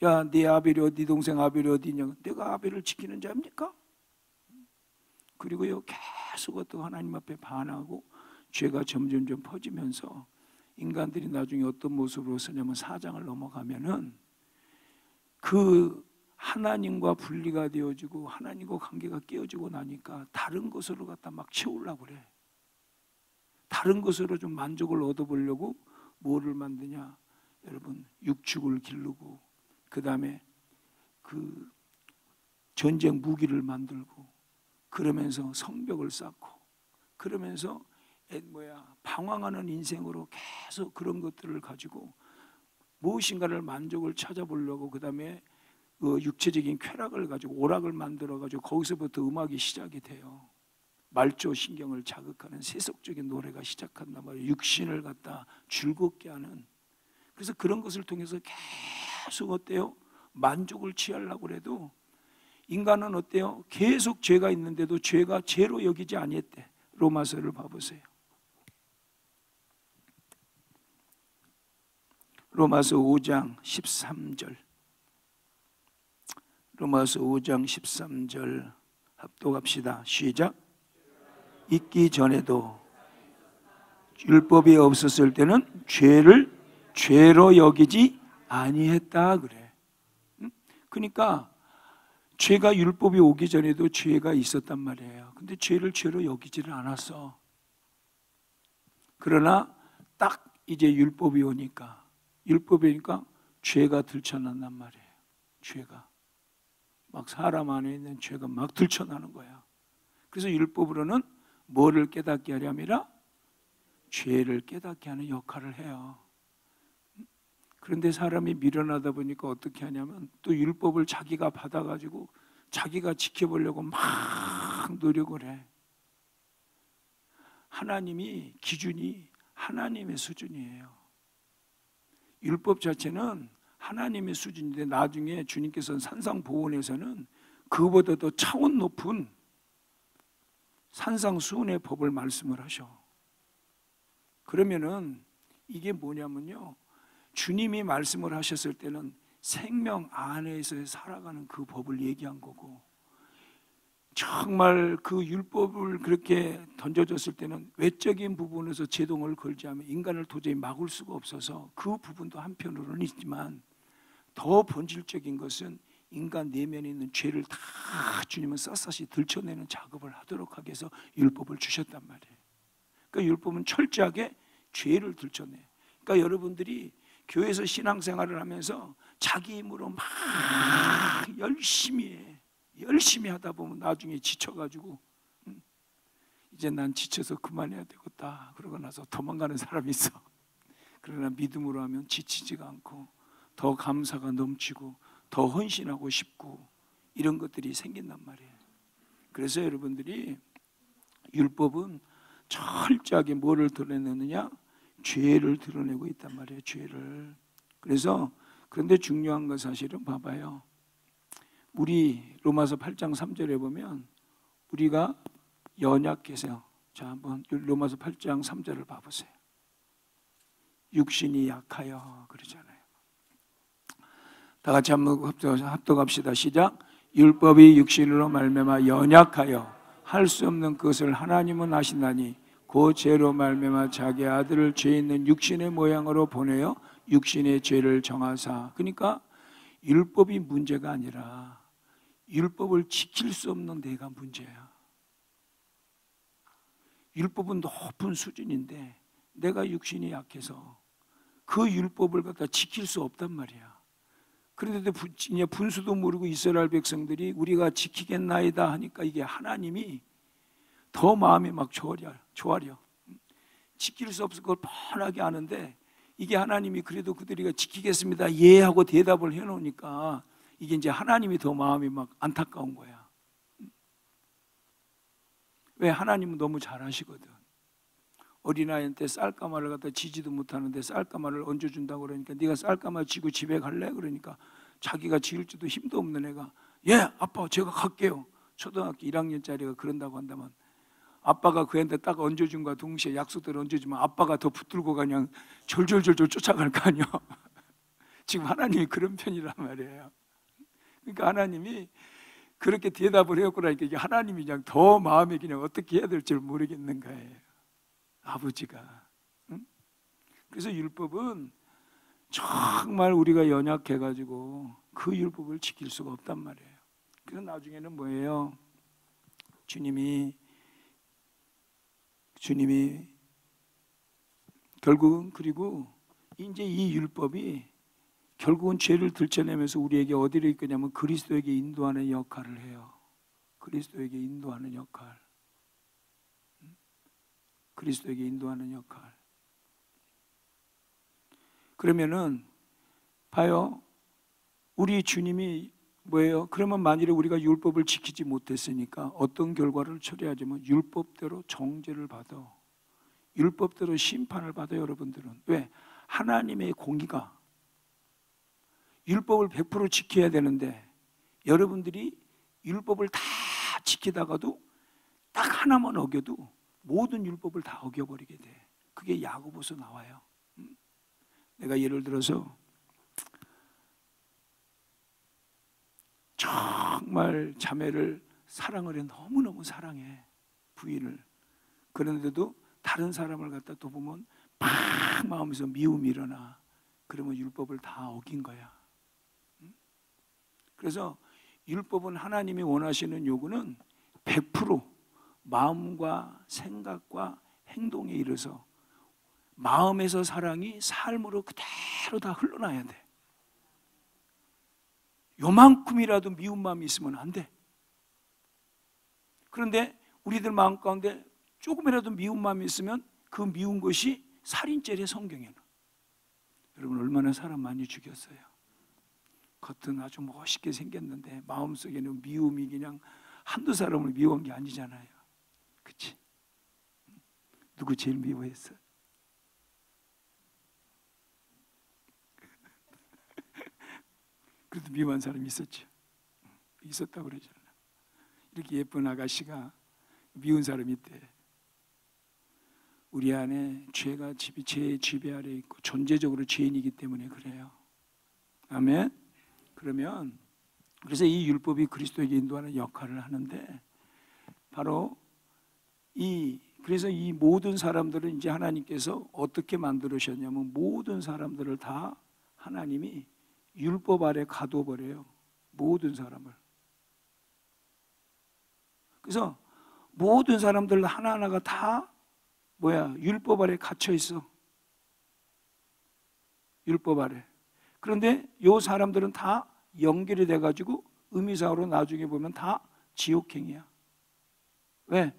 Speaker 1: 야, 네 아벨이 어디 동생 아벨이 어디냐? 내가 아벨을 지키는 자입니까? 그리고요 계속 어떤 하나님 앞에 반하고 죄가 점점점 퍼지면서 인간들이 나중에 어떤 모습으로 서냐면 4장을 넘어가면은 그 하나님과 분리가 되어지고 하나님과 관계가 깨어지고 나니까 다른 것으로 갖다 막 채우려고 그래. 다른 것으로 좀 만족을 얻어보려고 뭐를 만드냐? 여러분, 육축을 기르고 그 다음에 그 전쟁 무기를 만들고 그러면서 성벽을 쌓고 그러면서 방황하는 인생으로 계속 그런 것들을 가지고 무엇인가를 만족을 찾아보려고 그 다음에 그 육체적인 쾌락을 가지고 오락을 만들어 가지고 거기서부터 음악이 시작이 돼요. 말조 신경을 자극하는 세속적인 노래가 시작한단 말이에요. 육신을 갖다 즐겁게 하는. 그래서 그런 것을 통해서 계속 어때요? 만족을 취하려고 해도 인간은 어때요? 계속 죄가 있는데도 죄가 죄로 여기지 아니했대. 로마서를 봐보세요. 로마서 5장 13절. 로마서 5장 13절 합독합시다. 시작. 있기 전에도 율법이 없었을 때는 죄를 죄로 여기지 아니했다 그래. 그러니까 죄가 율법이 오기 전에도 죄가 있었단 말이에요. 근데 죄를 죄로 여기지를 않았어. 그러나 딱 이제 율법이 오니까 죄가 들춰난단 말이에요. 죄가 막 사람 안에 있는 죄가 막 들춰나는 거야. 그래서 율법으로는 뭐를 깨닫게 하려 함이라? 죄를 깨닫게 하는 역할을 해요. 그런데 사람이 미련하다 보니까 어떻게 하냐면 또 율법을 자기가 받아가지고 자기가 지켜보려고 막 노력을 해. 하나님이 기준이 하나님의 수준이에요. 율법 자체는 하나님의 수준인데 나중에 주님께서는 산상보훈에서는 그보다 더 차원 높은 산상수훈의 법을 말씀을 하셔. 그러면은 이게 뭐냐면요, 주님이 말씀을 하셨을 때는 생명 안에서 살아가는 그 법을 얘기한 거고 정말 그 율법을 그렇게 던져줬을 때는 외적인 부분에서 제동을 걸지 않으면 인간을 도저히 막을 수가 없어서 그 부분도 한편으로는 있지만, 더 본질적인 것은 인간 내면에 있는 죄를 다 주님은 샅샅이 들춰내는 작업을 하도록 하기 위해서 율법을 주셨단 말이에요. 그러니까 율법은 철저하게 죄를 들춰내. 그러니까 여러분들이 교회에서 신앙생활을 하면서 자기 힘으로 막 열심히 하다 보면 나중에 지쳐가지고 이제 난 지쳐서 그만해야 되겠다 그러고 나서 도망가는 사람이 있어. 그러나 믿음으로 하면 지치지가 않고 더 감사가 넘치고 더 헌신하고 싶고 이런 것들이 생긴단 말이에요. 그래서 여러분들이 율법은 철저하게 뭐를 드러내느냐? 죄를 드러내고 있단 말이에요. 죄를. 그래서 그런데 중요한 건 사실은 봐봐요. 우리 로마서 8장 3절에 보면 우리가 연약해서, 자 한번 로마서 8장 3절을 봐보세요. 육신이 약하여 그러잖아요. 다 같이 한번 합독합시다. 시작. 율법이 육신으로 말미암아 연약하여 할 수 없는 것을 하나님은 하신다니 그 죄로 말미암아 자기 아들을 죄 있는 육신의 모양으로 보내어 육신의 죄를 정하사. 그러니까 율법이 문제가 아니라 율법을 지킬 수 없는 데가 문제야. 율법은 높은 수준인데 내가 육신이 약해서 그 율법을 갖다 지킬 수 없단 말이야. 그런데도 분수도 모르고 이스라엘 백성들이 우리가 지키겠나이다 하니까 이게 하나님이 더 마음이 막 조아려. 지킬 수 없을 걸 뻔하게 아는데 이게 하나님이 그래도 그들이 지키겠습니다 예 하고 대답을 해놓으니까 이게 이제 하나님이 더 마음이 막 안타까운 거야. 왜? 하나님은 너무 잘하시거든. 어린아이한테 쌀가마를 갖다 지지도 못하는데 쌀가마를 얹어준다고 그러니까 네가 쌀가마 지고 집에 갈래? 그러니까 자기가 지을 줄도 힘도 없는 애가 예 아빠 제가 갈게요. 초등학교 1학년짜리가 그런다고 한다면 아빠가 그 애한테 딱 얹어준과 동시에 약속대로 얹어주면 아빠가 더 붙들고 그냥 졸졸졸졸 쫓아갈 거 아니야. 지금 하나님이 그런 편이란 말이에요. 그러니까 하나님이 그렇게 대답을 해갖고 나니까 이게 하나님이 그냥 더 마음이 그냥 어떻게 해야 될지 모르겠는 거예요. 아버지가. 응? 그래서 율법은 정말 우리가 연약해가지고 그 율법을 지킬 수가 없단 말이에요. 그래서 나중에는 뭐예요? 주님이 결국은 그리고 이제 이 율법이 결국은 죄를 들춰내면서 우리에게 어디로 이끄냐면 그리스도에게 인도하는 역할을 해요. 그리스도에게 인도하는 역할. 그리스도에게 인도하는 역할. 그러면은 봐요. 우리 주님이 뭐예요? 그러면 만일에 우리가 율법을 지키지 못했으니까 어떤 결과를 초래하자면 율법대로 정죄를 받아. 율법대로 심판을 받아요, 여러분들은. 왜? 하나님의 공의가 율법을 100% 지켜야 되는데 여러분들이 율법을 다 지키다가도 딱 하나만 어겨도 모든 율법을 다 어겨버리게 돼. 그게 야고보서 나와요. 내가 예를 들어서 정말 자매를 사랑을 해. 너무너무 사랑해. 부인을. 그런데도 다른 사람을 갖다 또 보면 막 마음에서 미움이 일어나. 그러면 율법을 다 어긴 거야. 그래서 율법은 하나님이 원하시는 요구는 100% 마음과 생각과 행동에 이르러서 마음에서 사랑이 삶으로 그대로 다 흘러나야 돼. 요만큼이라도 미운 마음이 있으면 안 돼. 그런데 우리들 마음 가운데 조금이라도 미운 마음이 있으면 그 미운 것이 살인죄래. 성경에는. 여러분 얼마나 사람 많이 죽였어요. 겉은 아주 멋있게 생겼는데 마음속에는 미움이 그냥 한두 사람을 미워한 게 아니잖아요. 그치? 누구 제일 미워했어? 그래도 미워한 사람이 있었죠. 있었다고 그러잖아. 이렇게 예쁜 아가씨가 미운 사람이 있대. 우리 안에 죄가 죄의 지배 아래 있고 존재적으로 죄인이기 때문에 그래요. 아멘. 그러면 그래서 이 율법이 그리스도에게 인도하는 역할을 하는데 바로 그래서 이 모든 사람들은 이제 하나님께서 어떻게 만들으셨냐면 모든 사람들을 다 하나님이 율법 아래 가둬버려요. 모든 사람을. 그래서 모든 사람들 하나하나가 다 율법 아래 갇혀 있어. 율법 아래. 그런데 이 사람들은 다 연결이 돼가지고 의미상으로 나중에 보면 다 지옥행이야. 왜?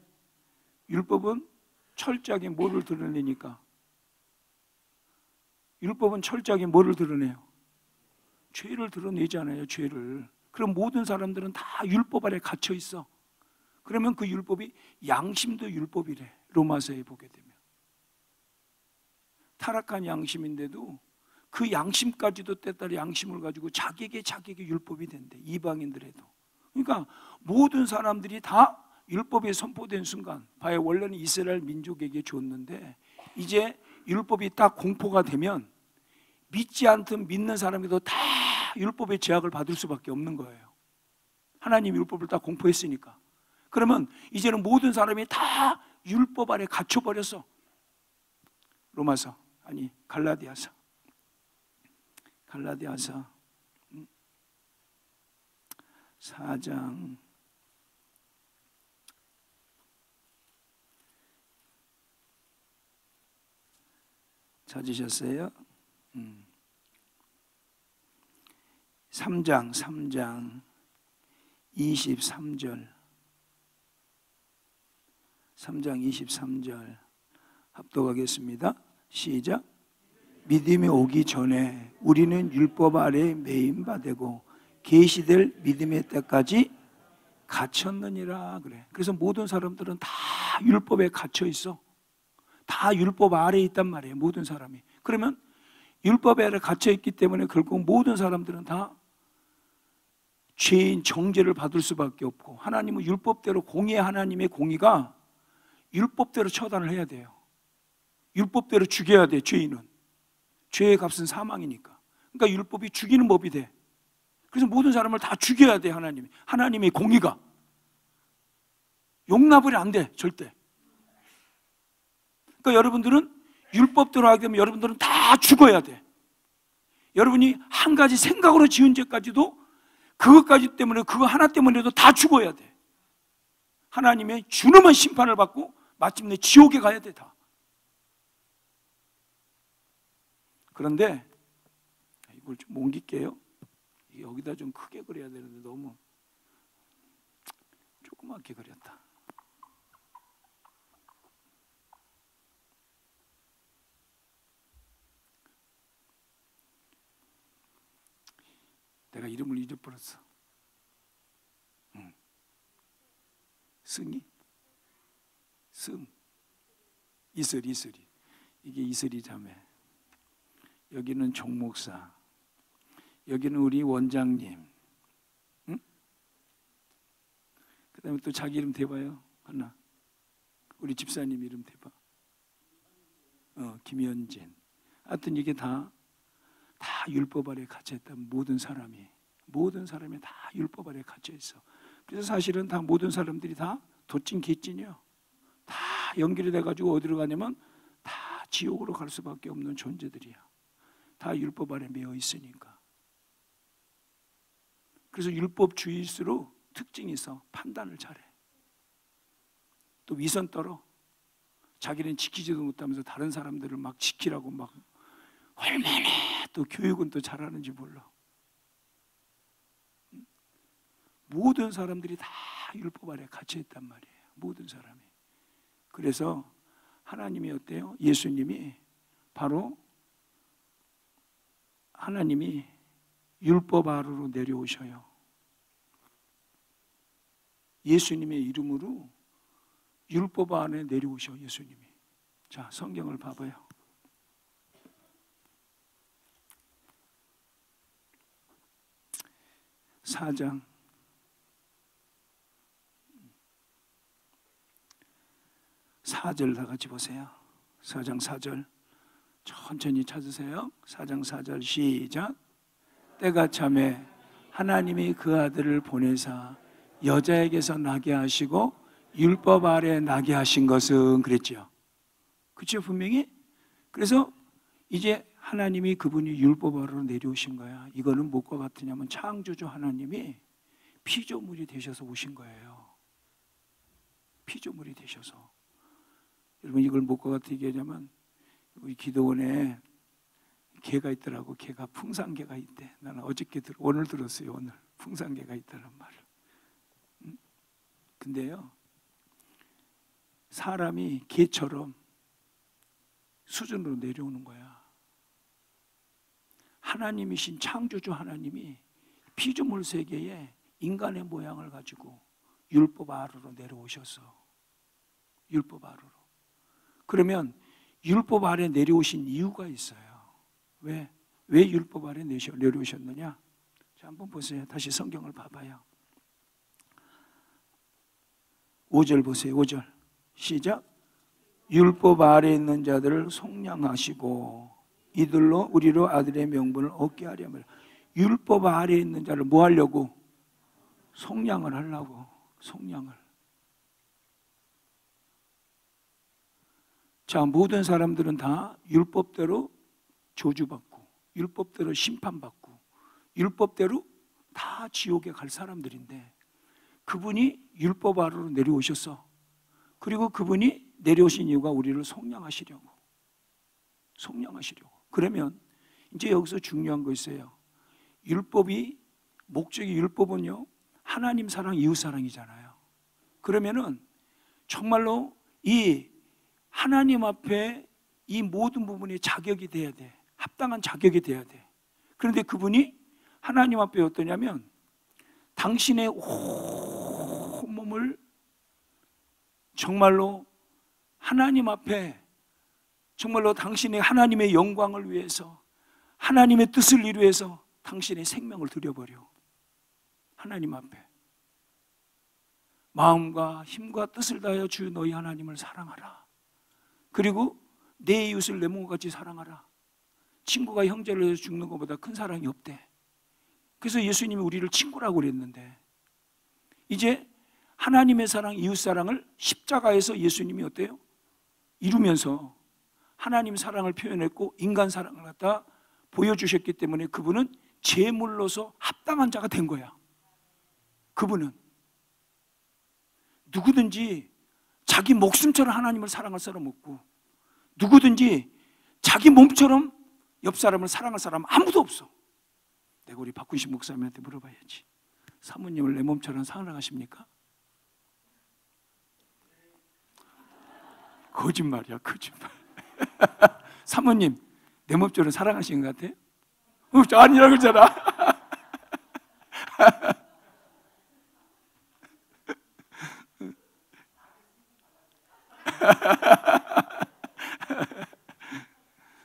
Speaker 1: 율법은 철저하게 뭐를 드러내니까? 율법은 철저하게 뭐를 드러내요? 죄를 드러내잖아요. 죄를. 그럼 모든 사람들은 다 율법 아래 갇혀 있어. 그러면 그 율법이 양심도 율법이래. 로마서에 보게 되면 타락한 양심인데도 그 양심까지도 때따라 양심을 가지고 자기에게 율법이 된대. 이방인들에도. 그러니까 모든 사람들이 다 율법이 선포된 순간, 봐요. 원래는 이스라엘 민족에게 줬는데 이제 율법이 딱 공포가 되면 믿지 않든 믿는 사람들도 다 율법의 제약을 받을 수밖에 없는 거예요. 하나님 율법을 딱 공포했으니까. 그러면 이제는 모든 사람이 다 율법 아래 갇혀버렸어. 갈라디아서 4장 찾으셨어요? 3장 23절 3장 23절 합독하겠습니다. 시작. 믿음이 오기 전에 우리는 율법 아래 매인 바 되고 계시될 믿음의 때까지 갇혔느니라 그래. 그래서 모든 사람들은 다 율법에 갇혀 있어. 다 율법 아래에 있단 말이에요. 모든 사람이. 그러면 율법 아래 갇혀 있기 때문에 결국 모든 사람들은 다 죄인 정죄를 받을 수밖에 없고, 하나님은 율법대로 하나님의 공의가 율법대로 처단을 해야 돼요. 율법대로 죽여야 돼. 죄인은 죄의 값은 사망이니까. 그러니까 율법이 죽이는 법이 돼. 그래서 모든 사람을 다 죽여야 돼. 하나님의 공의가 용납을 안 돼. 절대. 그러니까 여러분들은 율법대로 하게 되면 여러분들은 다 죽어야 돼. 여러분이 한 가지 생각으로 지은 죄까지도 그것까지 때문에, 그거 하나 때문에도 다 죽어야 돼. 하나님의 준엄한 심판을 받고 마침내 지옥에 가야 돼. 다. 그런데 이걸 좀 옮길게요. 여기다 좀 크게 그려야 되는데 너무 조그맣게 그렸다. 내가 이름을 잊어버렸어. 승이? 이슬이. 이게 이슬이 자매. 여기는 종목사. 여기는 우리 원장님. 응? 그 다음에 또 자기 이름 대봐요. 하나. 우리 집사님 이름 대봐. 김현진. 하여튼 이게 다 율법 아래 갇혀있다. 모든 사람이 다 율법 아래 갇혀있어. 그래서 사실은 다 모든 사람들이 다 도찐 개찐이요. 다 연결이 돼가지고 어디로 가냐면 다 지옥으로 갈 수밖에 없는 존재들이야. 다 율법 아래 매여 있으니까. 그래서 율법주의일수록 특징이 있어. 판단을 잘해. 또 위선 떨어. 자기는 지키지도 못하면서 다른 사람들을 막 지키라고 막 얼마나 또 교육은 또 잘하는지 몰라. 모든 사람들이 다 율법 아래 갇혀있단 말이에요. 모든 사람이. 그래서 하나님이 어때요? 예수님이 바로 하나님이 율법 아래로 내려오셔요. 예수님의 이름으로 율법 안에 내려오셔. 예수님이. 자, 성경을 봐봐요. 사장 4절 다 같이 보세요. 4장 4절 천천히 찾으세요. 4장 4절 시작. 때가 참에 하나님이 그 아들을 보내사 여자에게서 나게 하시고 율법 아래 나게 하신 것은 그랬죠. 그렇죠, 분명히. 그래서 이제 하나님이 그분이 율법 아래로 내려오신 거야. 이거는 무엇과 같으냐면 창조주 하나님이 피조물이 되셔서 오신 거예요. 피조물이 되셔서. 여러분, 이걸 무엇과 같이 얘기하냐면 우리 기도원에 개가 있더라고. 개가 풍산개가 있대. 나는 어저께 오늘 들었어요. 오늘 풍산개가 있다는 말을. 근데요, 사람이 개처럼 수준으로 내려오는 거야. 하나님이신 창조주 하나님이 피조물 세계에 인간의 모양을 가지고 율법 아래로 내려오셔서, 율법 아래로. 그러면 율법 아래 내려오신 이유가 있어요. 왜 율법 아래 내려오셨느냐? 자, 한번 보세요. 다시 성경을 봐봐요. 5절 보세요. 5절 시작. 율법 아래 있는 자들을 속량하시고 이들로 우리로 아들의 명분을 얻게 하려면. 율법 아래 있는 자를 뭐 하려고? 속량을 하려고. 속량을. 자, 모든 사람들은 다 율법대로 저주받고 율법대로 심판받고 율법대로 다 지옥에 갈 사람들인데, 그분이 율법 아래로 내려오셨어. 그리고 그분이 내려오신 이유가 우리를 속량하시려고. 속량하시려고. 그러면 이제 여기서 중요한 거 있어요. 율법이, 목적이, 율법은요 하나님 사랑, 이웃 사랑이잖아요. 그러면은 정말로 이 하나님 앞에 이 모든 부분이 자격이 돼야 돼. 합당한 자격이 돼야 돼. 그런데 그분이 하나님 앞에 어떠냐면 당신의 온몸을 정말로 하나님 앞에 정말로 당신의 하나님의 영광을 위해서, 하나님의 뜻을 이루기 위해서 당신의 생명을 드려버려. 하나님 앞에 마음과 힘과 뜻을 다하여 주 너희 하나님을 사랑하라. 그리고 내 이웃을 내 몸과 같이 사랑하라. 친구가 형제를 위해서 죽는 것보다 큰 사랑이 없대. 그래서 예수님이 우리를 친구라고 그랬는데, 이제 하나님의 사랑, 이웃 사랑을 십자가에서 예수님이 어때요? 이루면서 하나님 사랑을 표현했고 인간 사랑을 갖다 보여주셨기 때문에 그분은 제물로서 합당한 자가 된 거야. 그분은 누구든지 자기 목숨처럼 하나님을 사랑할 사람 없고, 누구든지 자기 몸처럼 옆 사람을 사랑할 사람 아무도 없어. 내가 우리 박훈식 목사님한테 물어봐야지. 사모님을 내 몸처럼 사랑하십니까? 거짓말이야, 거짓말. 사모님 내 몸처럼 사랑하시는 것 같아? 아니라고 그러잖아.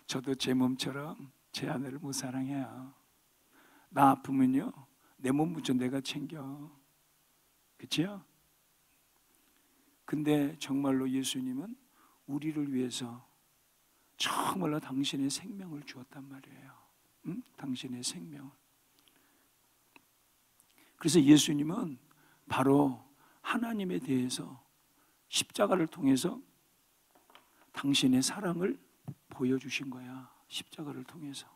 Speaker 1: 저도 제 몸처럼 제 아내를 못 사랑해요. 나 아프면요 내 몸부터 내가 챙겨. 그렇죠? 근데 정말로 예수님은 우리를 위해서 정말로 당신의 생명을 주었단 말이에요. 응? 당신의 생명을. 그래서 예수님은 바로 하나님에 대해서 십자가를 통해서 당신의 사랑을 보여주신 거야. 십자가를 통해서.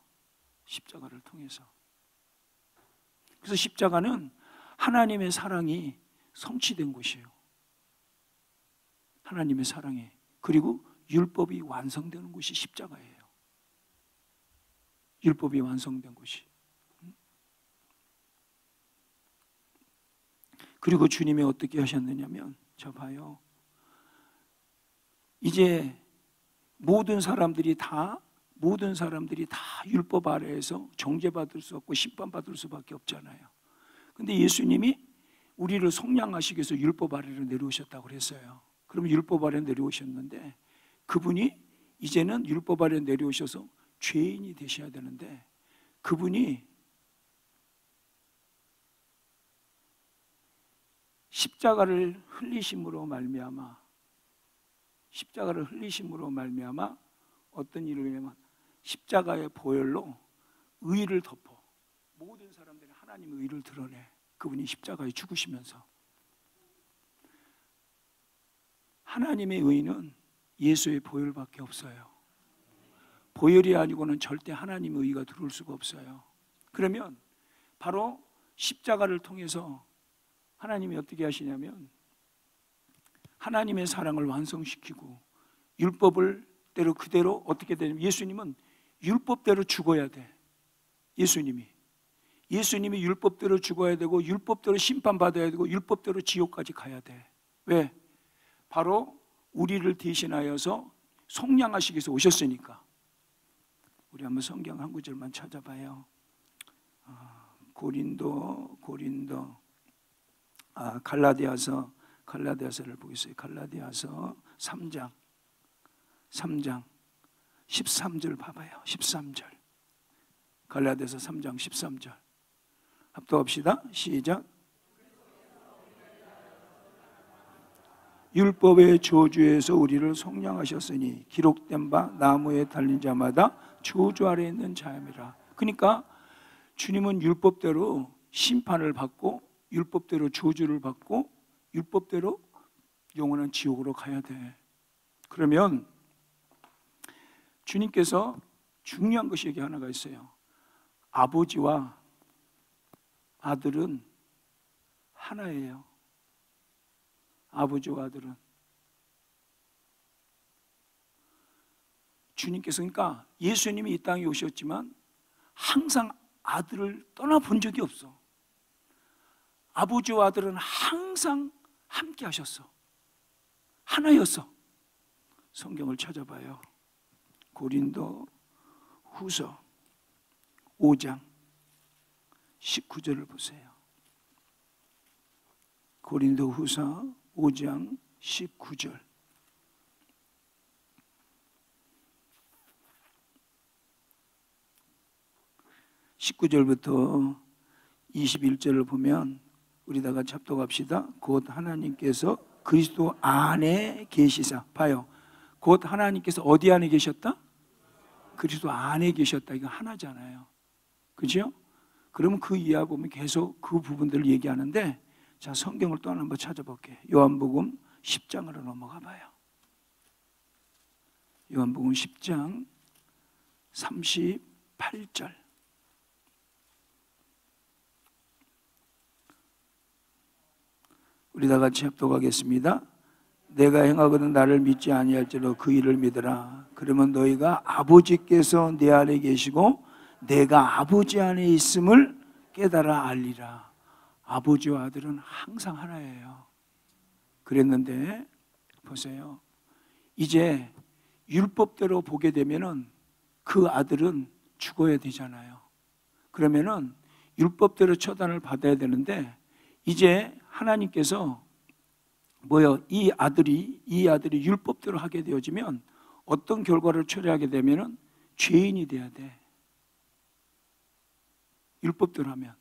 Speaker 1: 십자가를 통해서. 그래서 십자가는 하나님의 사랑이 성취된 곳이에요. 하나님의 사랑이. 그리고 율법이 완성되는 곳이 십자가예요. 율법이 완성된 곳이. 그리고 주님이 어떻게 하셨느냐면, 저 봐요. 이제 모든 사람들이 다 율법 아래에서 정죄받을 수 없고 심판받을 수밖에 없잖아요. 근데 예수님이 우리를 속량하시기 위해서 율법 아래로 내려오셨다고 그랬어요. 그럼 율법 아래 내려오셨는데, 그분이 이제는 율법 아래 내려오셔서 죄인이 되셔야 되는데, 그분이 십자가를 흘리심으로 말미암아 어떤 일을 하냐면 십자가의 보혈로 의를 덮어 모든 사람들이 하나님의 의를 드러내. 그분이 십자가에 죽으시면서. 하나님의 의는 예수의 보혈밖에 없어요. 보혈이 아니고는 절대 하나님의 의가 들어올 수가 없어요. 그러면 바로 십자가를 통해서 하나님이 어떻게 하시냐면 하나님의 사랑을 완성시키고 율법을 대로 그대로 어떻게 되냐면 예수님은 율법대로 죽어야 돼. 예수님이 율법대로 죽어야 되고 율법대로 심판받아야 되고 율법대로 지옥까지 가야 돼. 왜? 바로 우리를 대신하여서 속량하시기 위해서 오셨으니까. 우리 한번 성경 한 구절만 찾아봐요. 갈라디아서를 보겠어요. 갈라디아서 3장 13절 봐봐요. 13절. 갈라디아서 3장 13절. 합독합시다. 시작. 율법의 저주에서 우리를 속량하셨으니 기록된 바 나무에 달린 자마다 저주 아래 있는 자임이라. 그러니까 주님은 율법대로 심판을 받고 율법대로 저주를 받고 율법대로 영원한 지옥으로 가야 돼. 그러면 주님께서 중요한 것이 여기 하나가 있어요. 아버지와 아들은 하나예요. 아버지와 아들은. 주님께서 그러니까 예수님이 이 땅에 오셨지만 항상 아들을 떠나본 적이 없어. 아버지와 아들은 항상 함께 하셨어. 하나였어. 성경을 찾아봐요. 고린도 후서 5장 19절을 보세요. 고린도 후서 5장 19절. 19절부터 21절을 보면 우리 다 같이 합독합시다. 곧 하나님께서 그리스도 안에 계시사. 봐요. 곧 하나님께서 어디 안에 계셨다? 그리스도 안에 계셨다. 이거 하나잖아요. 그죠? 그러면 그 이하 보면 계속 그 부분들을 얘기하는데, 자, 성경을 또 하나 한번 찾아볼게요. 요한복음 10장으로 넘어가 봐요. 요한복음 10장 38절. 우리 다 같이 합독하겠습니다. 내가 행하거든 나를 믿지 아니할지로 그 일을 믿으라. 그러면 너희가 아버지께서 내 안에 계시고 내가 아버지 안에 있음을 깨달아 알리라. 아버지와 아들은 항상 하나예요. 그랬는데 보세요. 이제 율법대로 보게 되면은 그 아들은 죽어야 되잖아요. 그러면은 율법대로 처단을 받아야 되는데 이제 하나님께서 이 아들이 율법대로 하게 되어지면 어떤 결과를 초래하게 되면은 죄인이 돼야 돼. 율법대로 하면.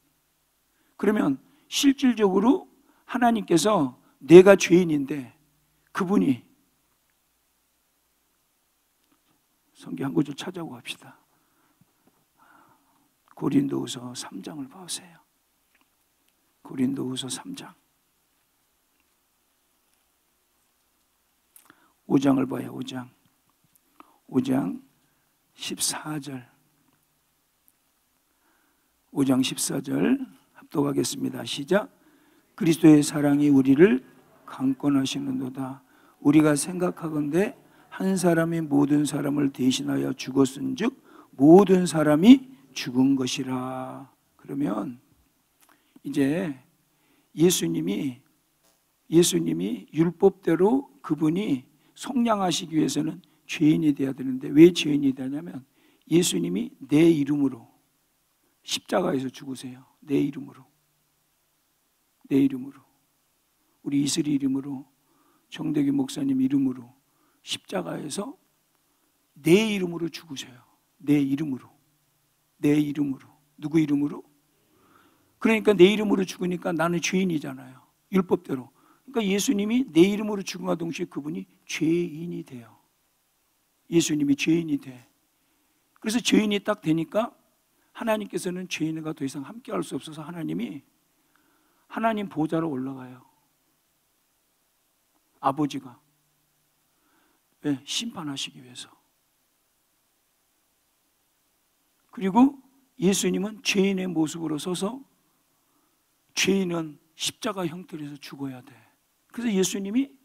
Speaker 1: 그러면 실질적으로 하나님께서 내가 죄인인데 그분이 성경 한 구절 찾아오고 합시다. 고린도후서 3장을 보세요. 고린도후서 3장 5장을 봐요. 5장 14절. 5장 14절 합독하겠습니다. 시작. 그리스도의 사랑이 우리를 강권하시는도다. 우리가 생각하건대 한 사람이 모든 사람을 대신하여 죽었은즉 모든 사람이 죽은 것이라. 그러면 이제 예수님이 율법대로 그분이 속량하시기 위해서는 죄인이 돼야 되는데 왜 죄인이 되냐면 예수님이 내 이름으로 십자가에서 죽으세요. 내 이름으로 우리 이슬이 이름으로 정대기 목사님 이름으로 십자가에서 내 이름으로 죽으세요. 내 이름으로 누구 이름으로? 그러니까 내 이름으로 죽으니까 나는 죄인이잖아요. 율법대로. 그러니까 예수님이 내 이름으로 죽음과 동시에 그분이 죄인이 돼요. 예수님이 죄인이 돼. 그래서 죄인이 딱 되니까 하나님께서는 죄인과 더 이상 함께할 수 없어서 하나님 보좌로 올라가요. 아버지가. 왜? 심판하시기 위해서. 그리고 예수님은 죄인의 모습으로 서서 죄인은 십자가 형태로 해서 죽어야 돼. 그래서 예수님이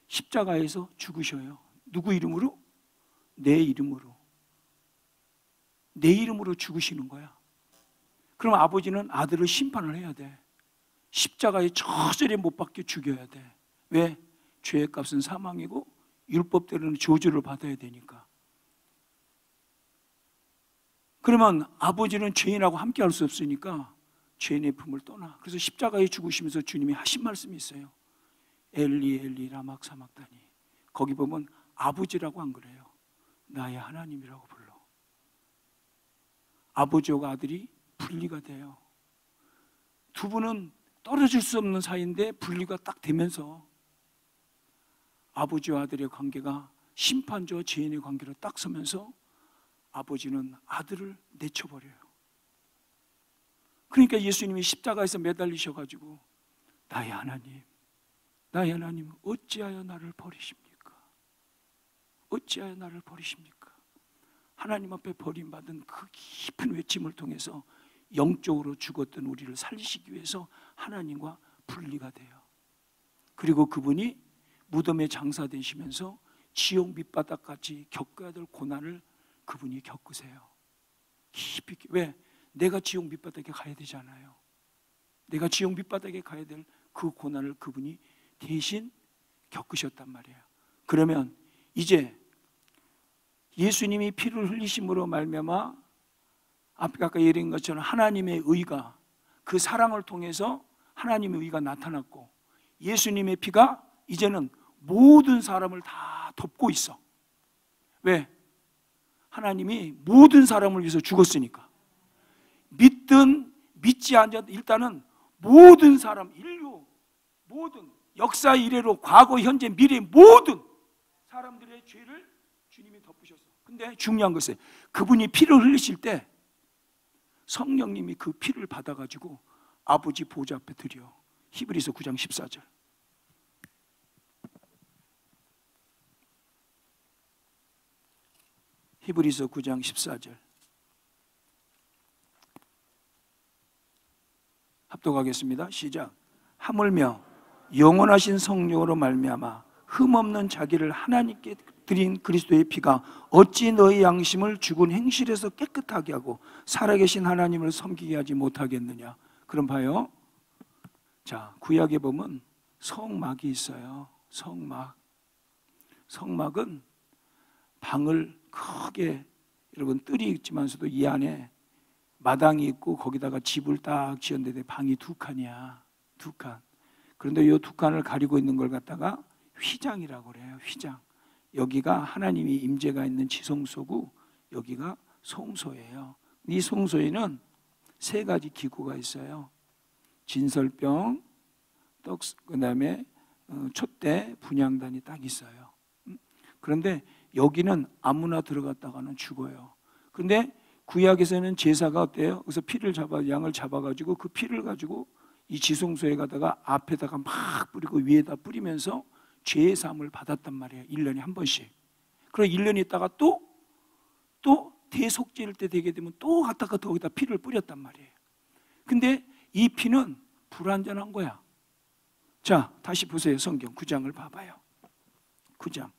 Speaker 1: 십자가에서 죽으셔요. 누구 이름으로? 내 이름으로. 내 이름으로 죽으시는 거야. 그럼 아버지는 아들을 심판을 해야 돼. 십자가에 저절에 못 박혀 죽여야 돼. 왜? 죄의 값은 사망이고 율법대로는 저주를 받아야 되니까. 그러면 아버지는 죄인하고 함께 할 수 없으니까 죄인의 품을 떠나. 그래서 십자가에 죽으시면서 주님이 하신 말씀이 있어요. 엘리 엘리 라마 사박다니. 거기 보면 아버지라고 안 그래요. 나의 하나님이라고 불러. 아버지와 아들이 분리가 돼요. 두 분은 떨어질 수 없는 사이인데 분리가 딱 되면서 아버지와 아들의 관계가 심판자와 죄인의 관계로 딱 서면서 아버지는 아들을 내쳐버려요. 그러니까 예수님이 십자가에서 매달리셔가지고 나의 하나님 어찌하여 나를 버리십니까? 어찌하여 나를 버리십니까? 하나님 앞에 버림받은 그 깊은 외침을 통해서 영적으로 죽었던 우리를 살리시기 위해서 하나님과 분리가 돼요. 그리고 그분이 무덤에 장사되시면서 지옥 밑바닥까지 겪어야 될 고난을 그분이 겪으세요. 깊이. 왜? 내가 지옥 밑바닥에 가야 되잖아요. 내가 지옥 밑바닥에 가야 될 그 고난을 그분이 대신 겪으셨단 말이에요. 그러면 이제 예수님이 피를 흘리심으로 말미암아 앞에 아까 얘기한 것처럼 하나님의 의가, 그 사랑을 통해서 하나님의 의가 나타났고 예수님의 피가 이제는 모든 사람을 다 덮고 있어. 왜? 하나님이 모든 사람을 위해서 죽었으니까. 믿든 믿지 않든 일단은 모든 사람, 인류, 모든 역사 이래로 과거, 현재, 미래 모든 사람들의 죄를 주님이 덮으셨어. 근데 중요한 것은 그분이 피를 흘리실 때 성령님이 그 피를 받아가지고 아버지 보좌 앞에 드려. 히브리서 9장 14절. 히브리서 9장 14절. 합독하겠습니다. 시작. 하물며 영원하신 성령으로 말미암아 흠없는 자기를 하나님께 드린 그리스도의 피가 어찌 너희 양심을 죽은 행실에서 깨끗하게 하고 살아계신 하나님을 섬기게 하지 못하겠느냐. 그럼 봐요. 자, 구약에 보면 성막이 있어요. 성막은 방을 크게, 여러분 뜰이 있지만서도 이 안에 마당이 있고 거기다가 집을 딱 지었는데 방이 두 칸이야. 두 칸. 그런데 이 두 칸을 가리고 있는 걸 갖다가 휘장이라고 그래요. 휘장. 여기가 하나님이 임재가 있는 지성소고 여기가 성소예요. 이 성소에는 세 가지 기구가 있어요. 진설병, 떡, 그다음에 촛대, 분향단이 딱 있어요. 그런데 여기는 아무나 들어갔다가는 죽어요. 그런데 구약에서는 제사가 어때요? 그래서 양을 잡아가지고 그 피를 가지고 이 지성소에 가다가 앞에다가 막 뿌리고 위에다 뿌리면서 죄의 사함을 받았단 말이에요. 1년에 한 번씩. 그리고 1년 있다가 또 대속죄일 때 되게 되면 또 갔다가 거기다 피를 뿌렸단 말이에요. 근데 이 피는 불완전한 거야. 자, 다시 보세요. 성경 9장을 봐봐요. 9장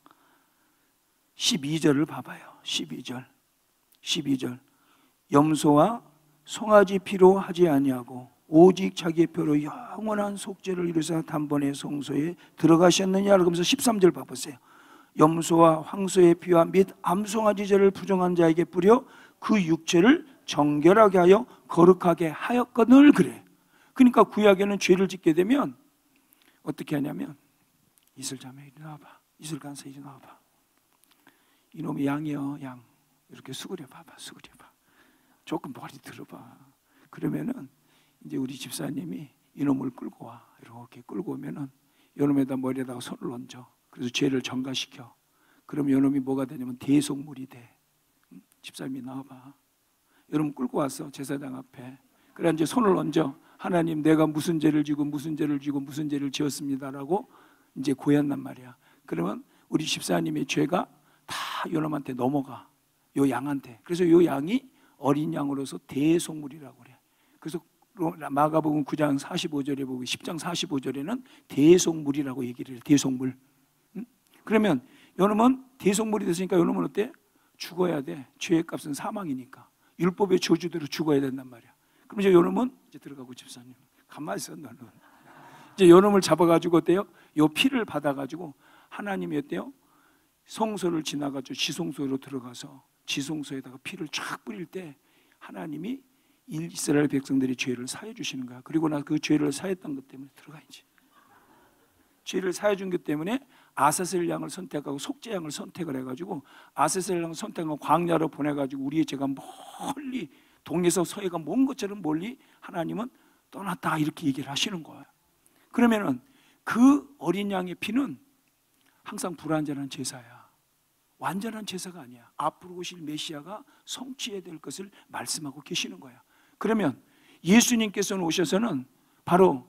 Speaker 1: 12절을 봐봐요. 12절. 염소와 송아지 피로 하지 아니하고 오직 자기의 표로 영원한 속죄를 이루사 단번에 성소에 들어가셨느냐. 그러면서 13절 봐보세요. 염소와 황소의 피와 및 암송아지제를 부정한 자에게 뿌려 그 육체를 정결하게 하여 거룩하게 하였거늘. 그래. 그러니까 구약에는 죄를 짓게 되면 어떻게 하냐면 이슬자매 이리 나와봐. 이슬간사 이리 나와봐. 이놈이 양이요, 양. 이렇게 수그려 봐봐. 조금 머리 들어봐. 그러면은 이제 우리 집사님이 이놈을 끌고 와. 이렇게 끌고 오면은 이놈에다 머리에다가 손을 얹어. 그래서 죄를 정가시켜. 그럼 이놈이 뭐가 되냐면 대속물이 돼. 집사님이 나와봐. 이놈 끌고 왔어. 제사장 앞에. 그래 이제 손을 얹어. 하나님, 내가 무슨 죄를 지고 무슨 죄를 지었습니다라고 이제 고였단 말이야. 그러면 우리 집사님의 죄가 다 요놈한테 넘어가, 요 양한테. 그래서 요 양이 어린 양으로서 대속물이라고 그래. 그래서 마가복음 9장 45절에 보고 10장 45절에는 대속물이라고 얘기를 해요. 대속물. 그러면 요놈은 대속물이 됐으니까 요놈은 어때? 죽어야 돼. 죄의 값은 사망이니까. 율법의 저주대로 죽어야 된단 말이야. 그럼 이제 요놈은 이제 들어가고, 집사님 가만히 있어 너는. 이제 요놈을 잡아가지고 어때요? 요 피를 받아가지고 하나님이 어때요? 성소를 지나가지고 지성소로 들어가서 지성소에다가 피를 쫙 뿌릴 때 하나님이 이스라엘 백성들의 죄를 사해 주시는 거야. 그리고 나 그 죄를 사했던 것 때문에 들어가야지. 죄를 사해 준 것 때문에 아사셀 양을 선택하고 속죄 양을 선택을 해가지고 아사셀 양을 선택하고 광야로 보내가지고 우리의 죄가 멀리 동에서 서해가 먼 것처럼 멀리 하나님은 떠났다, 이렇게 얘기를 하시는 거예요. 그러면은 그 어린 양의 피는 항상 불완전한 제사야. 완전한 제사가 아니야. 앞으로 오실 메시아가 성취해야 될 것을 말씀하고 계시는 거야. 그러면 예수님께서는 오셔서는 바로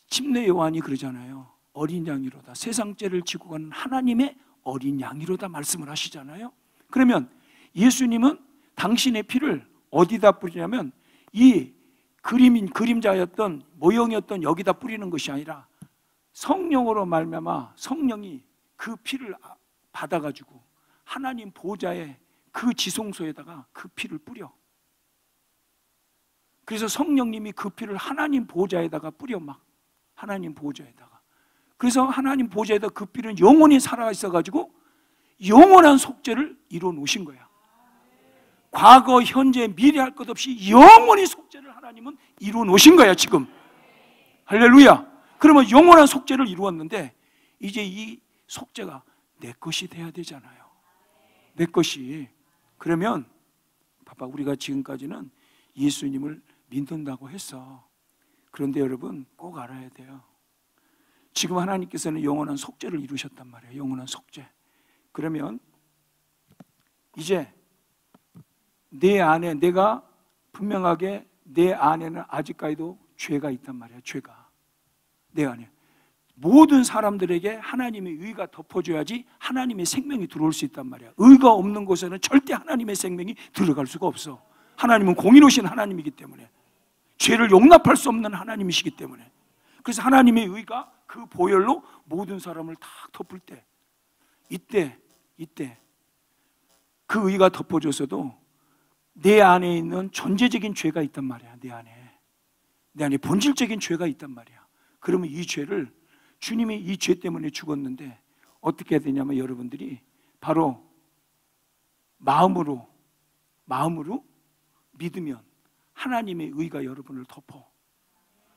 Speaker 1: 침례 요한이 그러잖아요. 어린 양이로다. 세상 죄를 지고 가는 하나님의 어린 양이로다 말씀을 하시잖아요. 그러면 예수님은 당신의 피를 어디다 뿌리냐면 이 그림자였던 모형이었던 여기다 뿌리는 것이 아니라 성령으로 말미암아 성령이 그 피를 받아가지고 하나님 보좌의 그 지성소에다가 그 피를 뿌려. 그래서 성령님이 그 피를 하나님 보좌에다가 뿌려, 막 하나님 보좌에다가. 그래서 하나님 보좌에다 그 피는 영원히 살아 있어가지고 영원한 속죄를 이루어 놓으신 거야. 과거, 현재, 미래 할 것 없이 영원히 속죄를 하나님은 이루어 놓으신 거야 지금. 할렐루야. 그러면 영원한 속죄를 이루었는데 이제 이 속죄가 내 것이 돼야 되잖아요. 내 것이. 그러면 봐봐, 우리가 지금까지는 예수님을 믿는다고 했어. 그런데 여러분 꼭 알아야 돼요. 지금 하나님께서는 영원한 속죄를 이루셨단 말이에요. 영원한 속죄. 그러면 이제 내 안에, 내가 분명하게 내 안에는 아직까지도 죄가 있단 말이야. 죄가 내 안에. 모든 사람들에게 하나님의 의가 덮어줘야지 하나님의 생명이 들어올 수 있단 말이야. 의가 없는 곳에는 절대 하나님의 생명이 들어갈 수가 없어. 하나님은 공의로우신 하나님이기 때문에, 죄를 용납할 수 없는 하나님이시기 때문에. 그래서 하나님의 의가 그 보혈로 모든 사람을 탁 덮을 때, 이때 그 의가 덮어줘서도 내 안에 있는 존재적인 죄가 있단 말이야. 내 안에 본질적인 죄가 있단 말이야. 그러면 이 죄를, 주님이 이 죄 때문에 죽었는데 어떻게 해야 되냐면 여러분들이 바로 마음으로 믿으면 하나님의 의가 여러분을 덮어.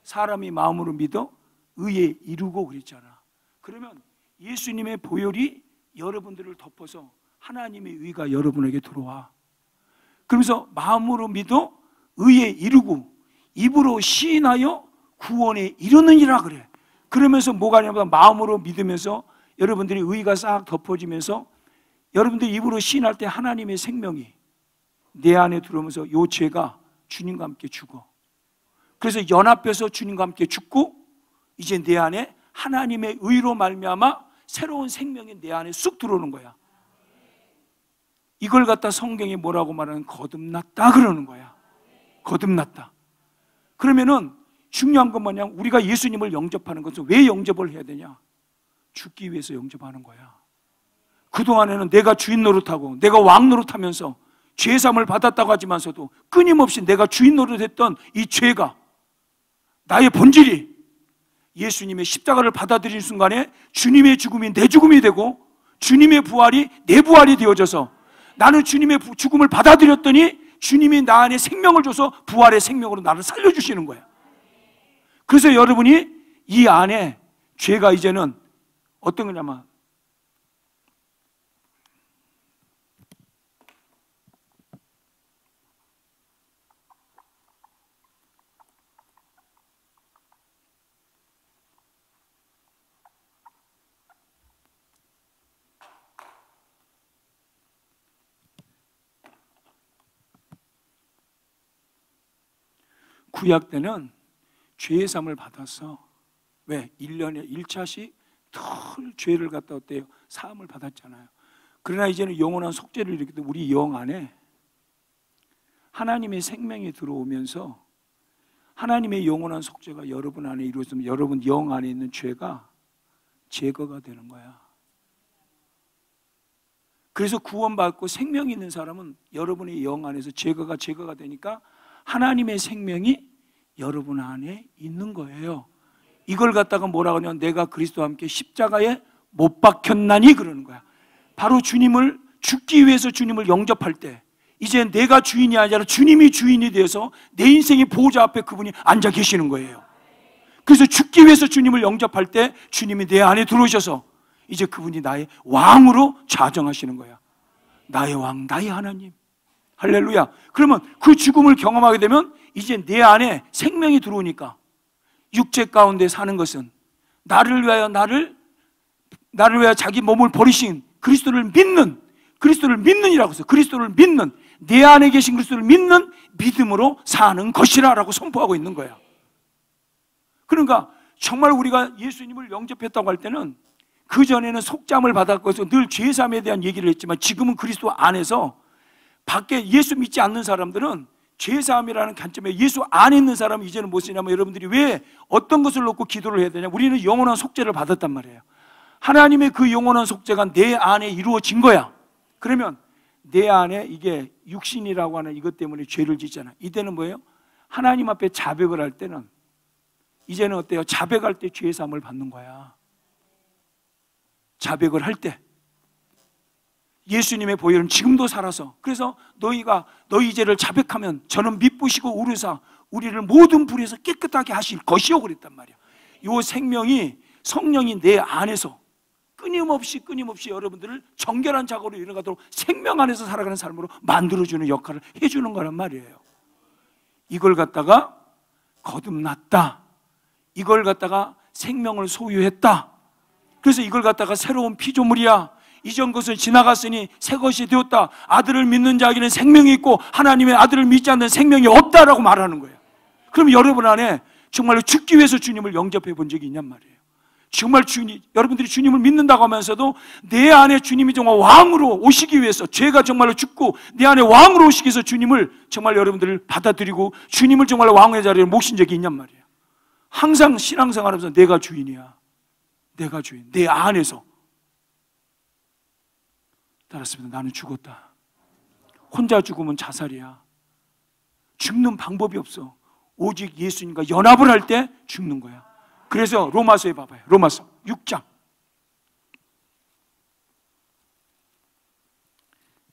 Speaker 1: 사람이 마음으로 믿어 의에 이루고 그랬잖아. 그러면 예수님의 보혈이 여러분들을 덮어서 하나님의 의가 여러분에게 들어와. 그러면서 마음으로 믿어 의에 이루고 입으로 시인하여 구원에 이르느니라 그래. 그러면서 뭐가 아니면 마음으로 믿으면서 여러분들이 의가 싹 덮어지면서 여러분들이 입으로 시인할 때 하나님의 생명이 내 안에 들어오면서 이 죄가 주님과 함께 죽어. 그래서 연합해서 주님과 함께 죽고 이제 내 안에 하나님의 의로 말미암아 새로운 생명이 내 안에 쑥 들어오는 거야. 이걸 갖다 성경이 뭐라고 말하는, 거듭났다 그러는 거야. 거듭났다. 그러면은 중요한 건 뭐냐? 우리가 예수님을 영접하는 것은 왜 영접을 해야 되냐? 죽기 위해서 영접하는 거야. 그동안에는 내가 주인 노릇하고 내가 왕 노릇하면서 죄사함을 받았다고 하지만서도 끊임없이 내가 주인 노릇했던 이 죄가, 나의 본질이 예수님의 십자가를 받아들이는 순간에 주님의 죽음이 내 죽음이 되고 주님의 부활이 내 부활이 되어져서 나는 주님의 죽음을 받아들였더니 주님이 나 안에 생명을 줘서 부활의 생명으로 나를 살려주시는 거야. 그래서 여러분이 이 안에 죄가 이제는 어떤 거냐면 구약 때는 죄의 삶을 받았어. 왜? 1년에 1차씩 늘 죄를 갖다 어때요? 사함을 받았잖아요. 그러나 이제는 영원한 속죄를 일으키되 우리 영 안에 하나님의 생명이 들어오면서 하나님의 영원한 속죄가 여러분 안에 이루어지면 여러분 영 안에 있는 죄가 제거가 되는 거야. 그래서 구원받고 생명이 있는 사람은 여러분의 영 안에서 제거가 되니까 하나님의 생명이 여러분 안에 있는 거예요. 이걸 갖다가 뭐라고 하냐면 내가 그리스도와 함께 십자가에 못 박혔나니 그러는 거야. 바로 주님을 죽기 위해서 주님을 영접할 때 이제 내가 주인이 아니라 주님이 주인이 되어서 내 인생의 보호자 앞에 그분이 앉아 계시는 거예요. 그래서 죽기 위해서 주님을 영접할 때 주님이 내 안에 들어오셔서 이제 그분이 나의 왕으로 좌정하시는 거야. 나의 왕, 나의 하나님. 할렐루야. 그러면 그 죽음을 경험하게 되면 이제 내 안에 생명이 들어오니까 육체 가운데 사는 것은 나를 위하여 자기 몸을 버리신 그리스도를 믿는이라고 해서 그리스도를 믿는 내 안에 계신 그리스도를 믿는 믿음으로 사는 것이라 라고 선포하고 있는 거예요. 그러니까 정말 우리가 예수님을 영접했다고 할 때는 그전에는 속죄함을 받았고 해서 늘 죄사함에 대한 얘기를 했지만 지금은 그리스도 안에서 밖에 예수 믿지 않는 사람들은 죄사함이라는 관점에 예수 안에 있는 사람은 이제는 무엇이냐면 여러분들이 왜 어떤 것을 놓고 기도를 해야 되냐? 우리는 영원한 속죄를 받았단 말이에요. 하나님의 그 영원한 속죄가 내 안에 이루어진 거야. 그러면 내 안에 이게 육신이라고 하는 이것 때문에 죄를 짓잖아. 이때는 뭐예요? 하나님 앞에 자백을 할 때는 이제는 어때요? 자백할 때 죄사함을 받는 거야. 자백을 할 때 예수님의 보혈은 지금도 살아서 그래서 너희 죄를 자백하면 저는 미쁘시고 우르사 우리를 모든 불에서 깨끗하게 하실 것이요 그랬단 말이야. 이 생명이 성령이 내 안에서 끊임없이 여러분들을 정결한 자고로 이뤄가도록 생명 안에서 살아가는 삶으로 만들어주는 역할을 해주는 거란 말이에요. 이걸 갖다가 거듭났다. 이걸 갖다가 생명을 소유했다. 그래서 이걸 갖다가 새로운 피조물이야. 이전 것은 지나갔으니 새 것이 되었다. 아들을 믿는 자에게는 생명이 있고 하나님의 아들을 믿지 않는 생명이 없다라고 말하는 거예요. 그럼 여러분 안에 정말로 죽기 위해서 주님을 영접해 본 적이 있냔 말이에요. 정말 여러분들이 주님을 믿는다고 하면서도 내 안에 주님이 정말 왕으로 오시기 위해서 죄가 정말로 죽고 내 안에 왕으로 오시기 위해서 주님을 정말 여러분들을 받아들이고 주님을 정말 왕의 자리에 모신 적이 있냔 말이에요. 항상 신앙생활하면서 내가 주인이야. 내가 주인. 내 안에서. 따랐습니다. 나는 죽었다. 혼자 죽으면 자살이야. 죽는 방법이 없어. 오직 예수님과 연합을 할 때 죽는 거야. 그래서 로마서에 봐봐요. 로마서 6장.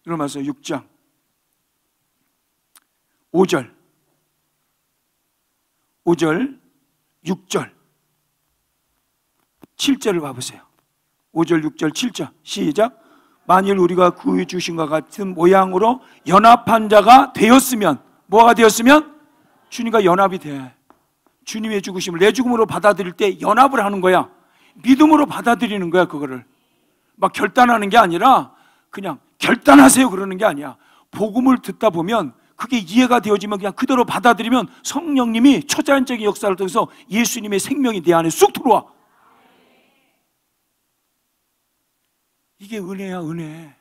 Speaker 1: 로마서 6장 5절 6절 7절을 봐보세요. 5절 6절 7절 시작. 만일 우리가 구해 주신 것 같은 모양으로 연합한 자가 되었으면 뭐가 되었으면? 주님과 연합이 돼. 주님의 죽으심을 내 죽음으로 받아들일 때 연합을 하는 거야. 믿음으로 받아들이는 거야. 그거를 막 결단하는 게 아니라 그냥 결단하세요 그러는 게 아니야. 복음을 듣다 보면 그게 이해가 되어지면 그냥 그대로 받아들이면 성령님이 초자연적인 역사를 통해서 예수님의 생명이 내 안에 쑥 들어와. 이게 은혜야, 은혜.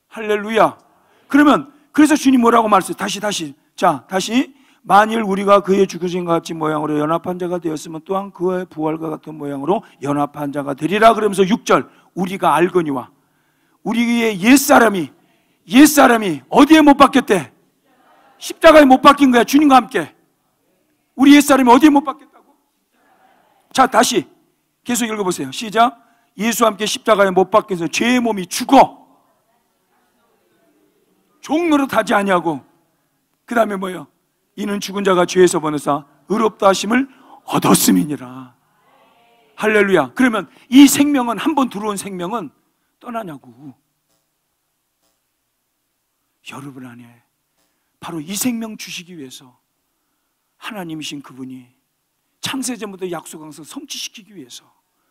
Speaker 1: 할렐루야. 그러면 그래서 주님 뭐라고 말씀해요? 다시 만일 우리가 그의 죽으신 것 같이 모양으로 연합한 자가 되었으면 또한 그의 부활과 같은 모양으로 연합한 자가 되리라. 그러면서 6절 우리가 알거니와 우리의 옛사람이 어디에 못 박혔대? 십자가에 못 박힌 거야. 주님과 함께. 우리 옛사람이 어디에 못 박혔다고? 자, 다시 계속 읽어보세요. 시작. 예수와 함께 십자가에 못 박혀서 죄의 몸이 죽어 종노릇하지 아니하고 그 다음에 뭐예요? 이는 죽은 자가 죄에서 번어사 의롭다 하심을 얻었음이니라. 할렐루야. 그러면 이 생명은 한번 들어온 생명은 떠나냐고. 여러분 안에 바로 이 생명 주시기 위해서 하나님이신 그분이 창세전부터 약속한 것을 성취시키기 위해서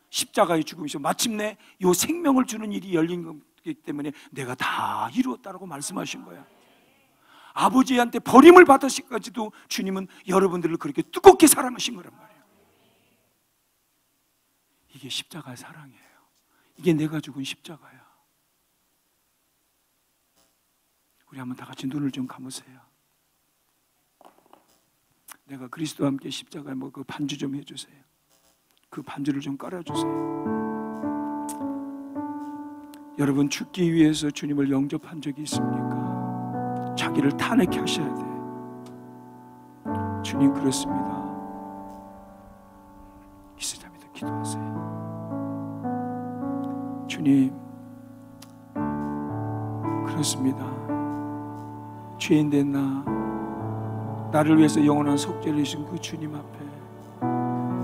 Speaker 1: 십자가의 죽음이죠. 마침내 이 생명을 주는 일이 열린 거기 때문에 내가 다 이루었다라고 말씀하신 거야. 아버지한테 버림을 받으시까지도 주님은 여러분들을 그렇게 뜨겁게 사랑하신 거란 말이에요. 이게 십자가의 사랑이에요. 이게 내가 죽은 십자가야. 우리 한번 다 같이 눈을 좀 감으세요. 내가 그리스도와 함께 십자가에 그 반주 좀 해주세요. 그 반주를 좀 깔아주세요. 여러분, 죽기 위해서 주님을 영접한 적이 있습니까? 자기를 탄핵해 하셔야 돼요. 주님 그렇습니다. 기세자입니다. 기도하세요. 주님 그렇습니다. 죄인된 나를 위해서 영원한 속죄를 주신 그 주님 앞에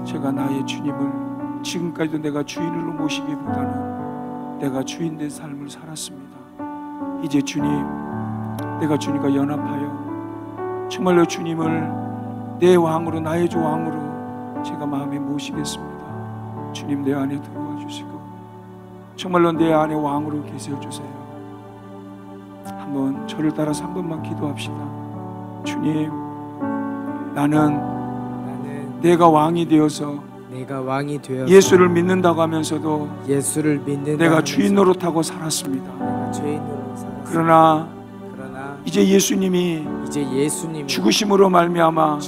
Speaker 1: 제가 나의 주님을 지금까지도 내가 주인으로 모시기보다는 내가 주인된 삶을 살았습니다. 이제 주님, 내가 주님과 연합하여 정말로 주님을 내 왕으로, 나의 주 왕으로 제가 마음에 모시겠습니다. 주님, 내 안에 들어와 주시고 정말로 내 안에 왕으로 계셔 주세요. 한번 저를 따라서 한 번만 기도합시다. 주님, 나는 내가 왕이 되어서 예수를 믿는다고 하면서도 내가 주인 노릇하고 살았습니다. 그러나 이제 예수님이 죽으심으로 말미암아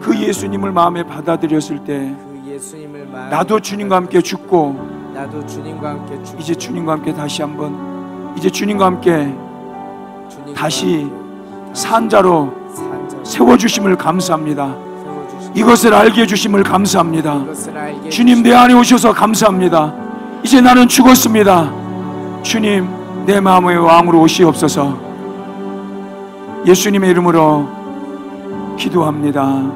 Speaker 1: 그 예수님을 마음에 받아들였을 때 나도 주님과 함께 죽고 이제 주님과 함께 다시 한번 이제 주님과 함께 다시 산자로 세워주심을 감사합니다. 이것을 알게 해주심을 감사합니다. 주님, 내 안에 오셔서 감사합니다. 이제 나는 죽었습니다. 주님, 내 마음의 왕으로 오시옵소서. 예수님의 이름으로 기도합니다.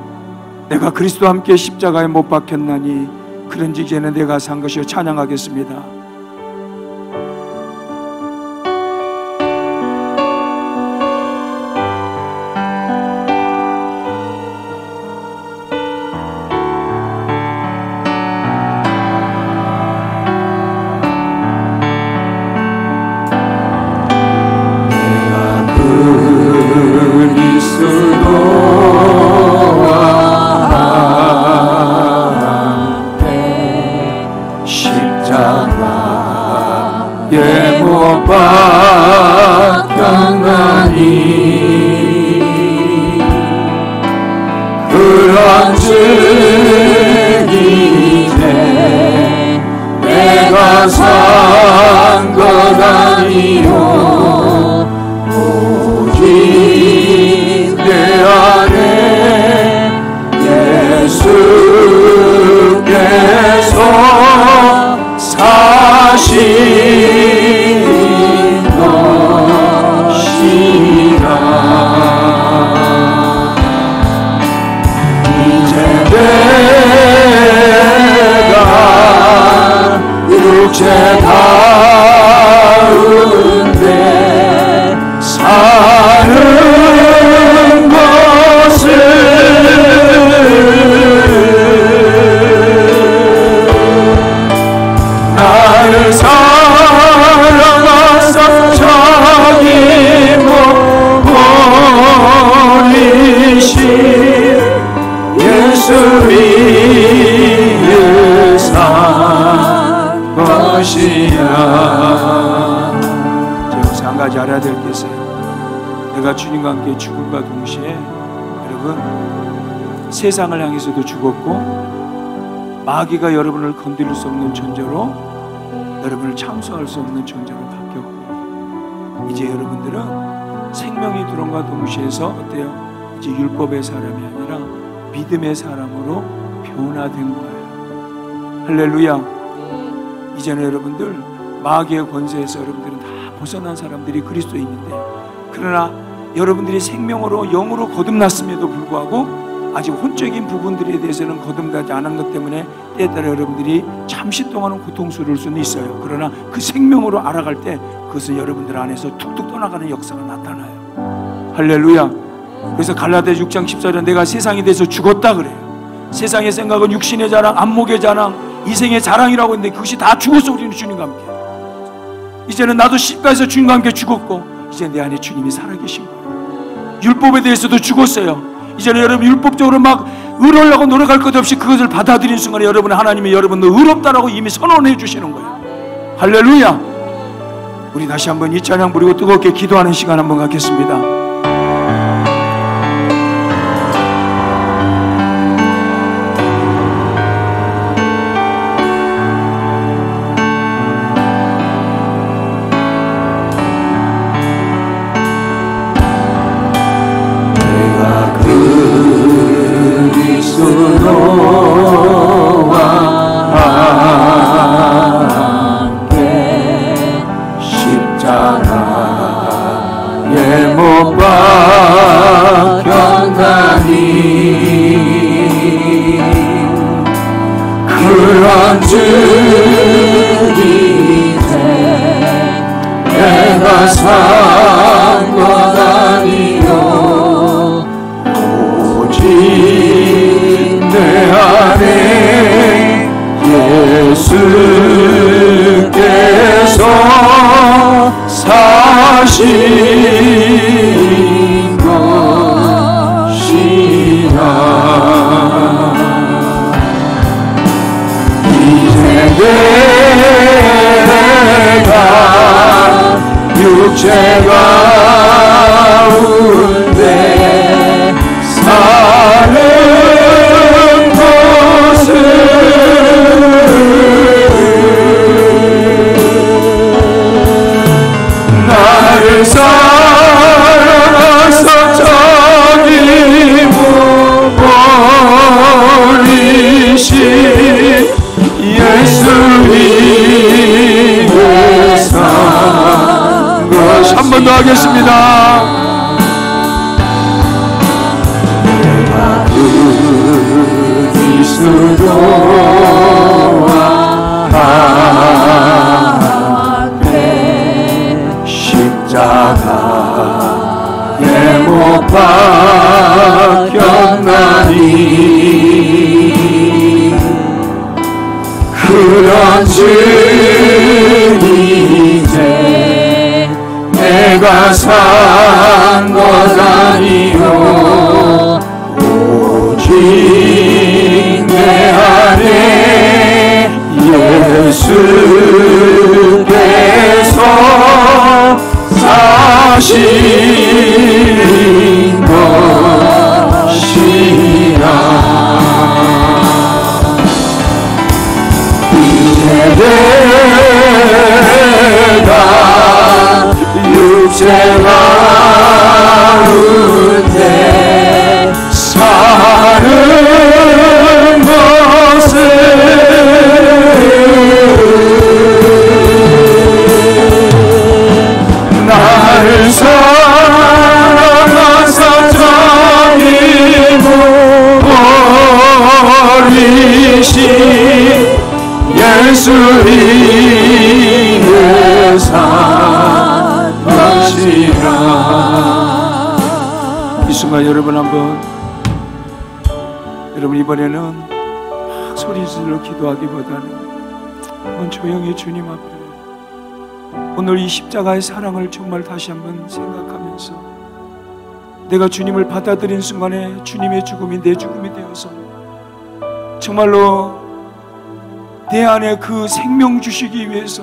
Speaker 1: 내가 그리스도와 함께 십자가에 못 박혔나니 그런지 이제는 내가 산 것이요 찬양하겠습니다. 알아야 될 게 있어요. 내가 주님과 함께 죽음과 동시에 여러분 세상을 향해서도 죽었고 마귀가 여러분을 건드릴 수 없는 존재로 여러분을 참수할 수 없는 존재로 바뀌었고 이제 여러분들은 생명이 들어온과 동시에서 어때요? 이제 율법의 사람이 아니라 믿음의 사람으로 변화된 거예요. 할렐루야. 이제는 여러분들 마귀의 권세에서 여러분들은 다 벗어난 사람들이 그리스도에 있는데 그러나 여러분들이 생명으로 영으로 거듭났음에도 불구하고 아직 혼적인 부분들에 대해서는 거듭나지 않은 것 때문에 때에 따라 여러분들이 잠시 동안은 고통스러울 수는 있어요. 그러나 그 생명으로 알아갈 때 그것은 여러분들 안에서 툭툭 떠나가는 역사가 나타나요. 할렐루야. 그래서 갈라디아 6장 14절에 내가 세상에 대해서 죽었다 그래요. 세상의 생각은 육신의 자랑, 안목의 자랑, 이생의 자랑이라고 했는데 그것이 다 죽었어. 우리는 주님과 함께. 이제는 나도 십자가에서 주님과 함께 죽었고 이제 내 안에 주님이 살아계신 거예요. 율법에 대해서도 죽었어요. 이제는 여러분 율법적으로 막 의로우려고 노력할 것 없이 그것을 받아들인 순간에 여러분, 하나님이 여러분도 의롭다라고 이미 선언해 주시는 거예요. 할렐루야. 우리 다시 한번 이 찬양 부르고 뜨겁게 기도하는 시간 한번 갖겠습니다. 한 번 더 하겠습니다. 내가 그리스도와 함께 십자가에 못 박혔나니 그런즉 이제 내가 산 것 아니요 오직 내 안에 예수께서 사신 것이라. 이제 내가 육체 가운데 사는 것은 나를 사랑하사 자기를 버리신 예수님의 산 것이라. 이 순간 여러분 한번, 여러분 이번에는 막 소리 질러 기도하기보다는 한번 조용히 주님 앞에 오늘 이 십자가의 사랑을 정말 다시 한번 생각하면서 내가 주님을 받아들인 순간에 주님의 죽음이 내 죽음이 되어서 정말로 내 안에 그 생명 주시기 위해서,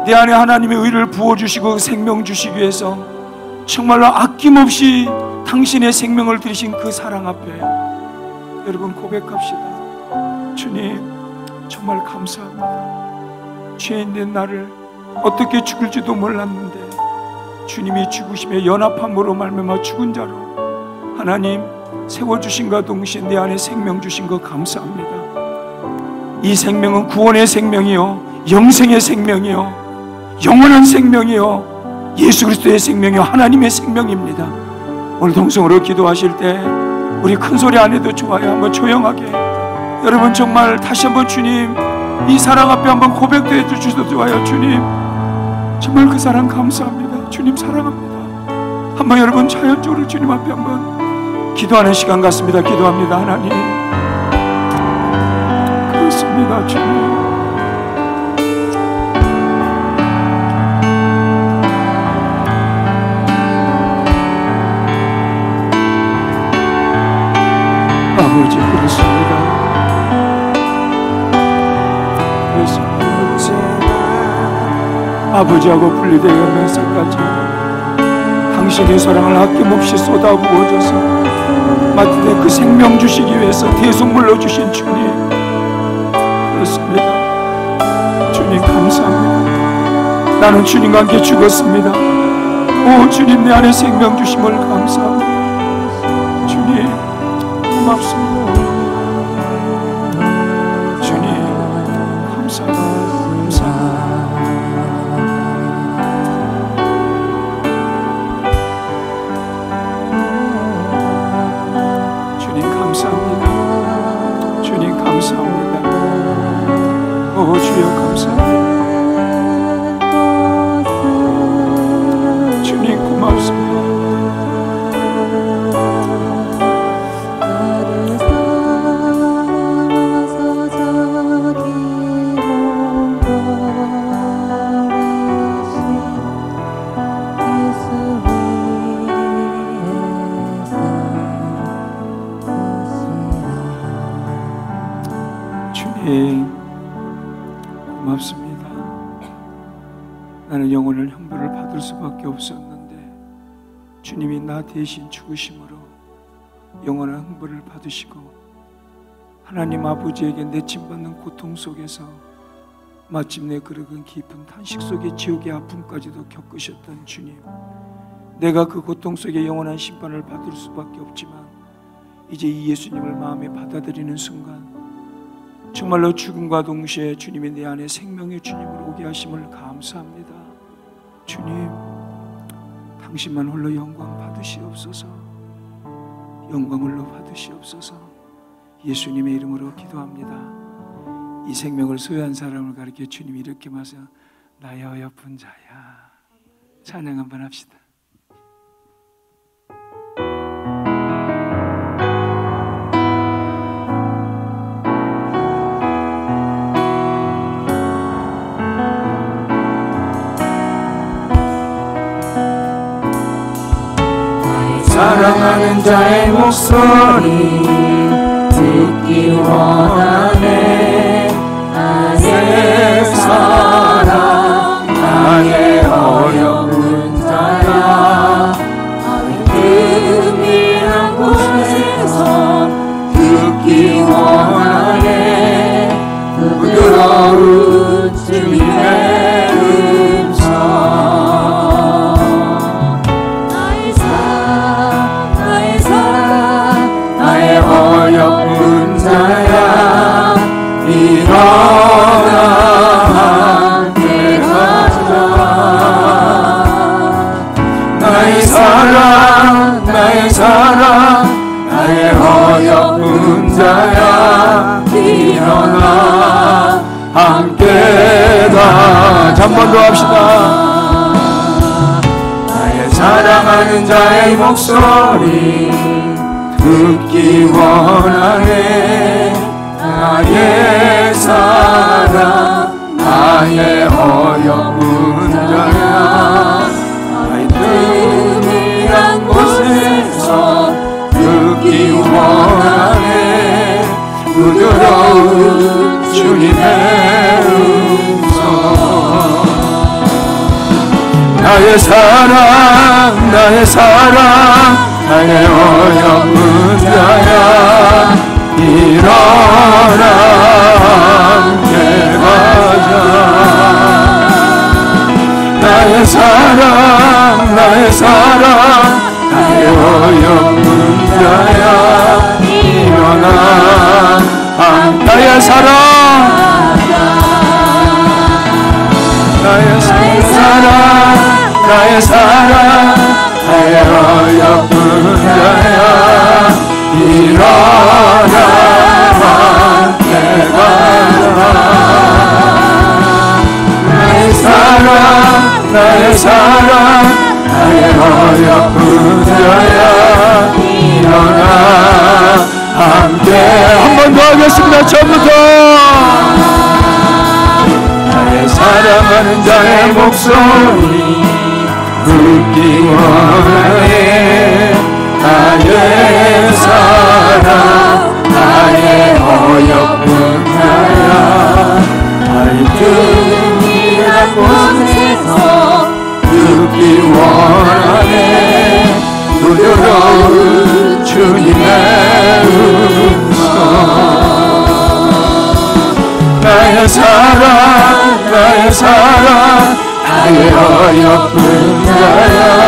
Speaker 1: 내 안에 하나님의 의를 부어주시고 생명 주시기 위해서 정말로 아낌없이 당신의 생명을 들이신 그 사랑 앞에 여러분 고백합시다. 주님 정말 감사합니다. 죄인된 나를 어떻게 죽을지도 몰랐는데 주님이 죽으심에 연합함으로 말미암아 죽은 자로 하나님 세워주신과 동시에 내 안에 생명 주신 거 감사합니다. 이 생명은 구원의 생명이요 영생의 생명이요 영원한 생명이요 예수 그리스도의 생명이요 하나님의 생명입니다. 오늘 동성으로 기도하실 때 우리 큰 소리 안 해도 좋아요. 한번 조용하게 여러분 정말 다시 한번 주님 이 사랑 앞에 한번 고백도 해주셔도 좋아요. 주님 정말 그 사랑 감사합니다. 주님 사랑합니다. 한번 여러분 자연적으로 주님 앞에 한번 기도하는 시간 같습니다. 기도합니다. 하나님 그렇습니다. 주님 아버지하고 분리되면서까지 당신의 사랑을 아낌없이 쏟아부어줘서 마침내 그 생명 주시기 위해서 대속물로 주신 주님, 그렇습니다. 주님 감사합니다. 나는 주님과 함께 죽었습니다. 오 주님, 내 안에 생명 주심을 감사합니다. 주님 고맙습니다. 주님 감사합니다. 감사합니다. 주님 감사합니다. 오 주여 감사합니다. 주님 고맙습니다. 고맙습니다. 나는 영원한 형벌을 받을 수밖에 없었는데 주님이 나 대신 죽으심으로 영원한 형벌을 받으시고 하나님 아버지에게 내침받는 고통 속에서 마침내 그릇은 깊은 탄식 속에 지옥의 아픔까지도 겪으셨던 주님, 내가 그 고통 속에 영원한 심판을 받을 수밖에 없지만 이제 이 예수님을 마음에 받아들이는 순간 정말로 죽음과 동시에 주님이 내 안에 생명의 주님으로 오게 하심을 감사합니다. 주님, 당신만 홀로 영광 받으시옵소서. 영광 홀로 받으시옵소서. 예수님의 이름으로 기도합니다. 이 생명을 소유한 사람을 가리켜 주님이 이렇게 말하셔, 나의 어여쁜 자야. 찬양 한번 합시다.
Speaker 2: 사랑하는 자의 목소리 듣기 원하네. 나의 사랑, 나의 어려운 자야. 은밀한 곳에서 듣기 원하네. 부드러운 주님의 음성. 어여쁜 자야, 일어나 함께 가자. 나의 사랑, 나의 사랑, 나의 어여쁜 자야, 일어나 함께 가자. 한 번 더 합시다. 나의 사랑하는 자의 목소리 듣기 원하네. 나의 사랑, 나의 어여쁜 자야. 나의 은밀한 곳에서 듣기 원하네. 부드러운 주님의 음성. 나의 사랑, 나의 사랑, 나의 어여쁜 자야, 일어나 함께 가자. 나의 사랑, 나의 사랑, 나의 어여쁜 자야, 일어나 나의 사랑, 나의 사랑, 나의 사랑, 나의 어여쁜 자야, 일어나 함께 가자. 나의 사랑, 나의 사랑, 나의 어여쁜 자야, 일어나 함께. 한 번 더 하겠습니다. 처음부터. 나의 사랑하는 자의 목소리 듣기 원하네. 나의 사랑, 나의 어여쁜 자야. 나의 은밀한 곳에서 사랑 나의 어여쁜 자야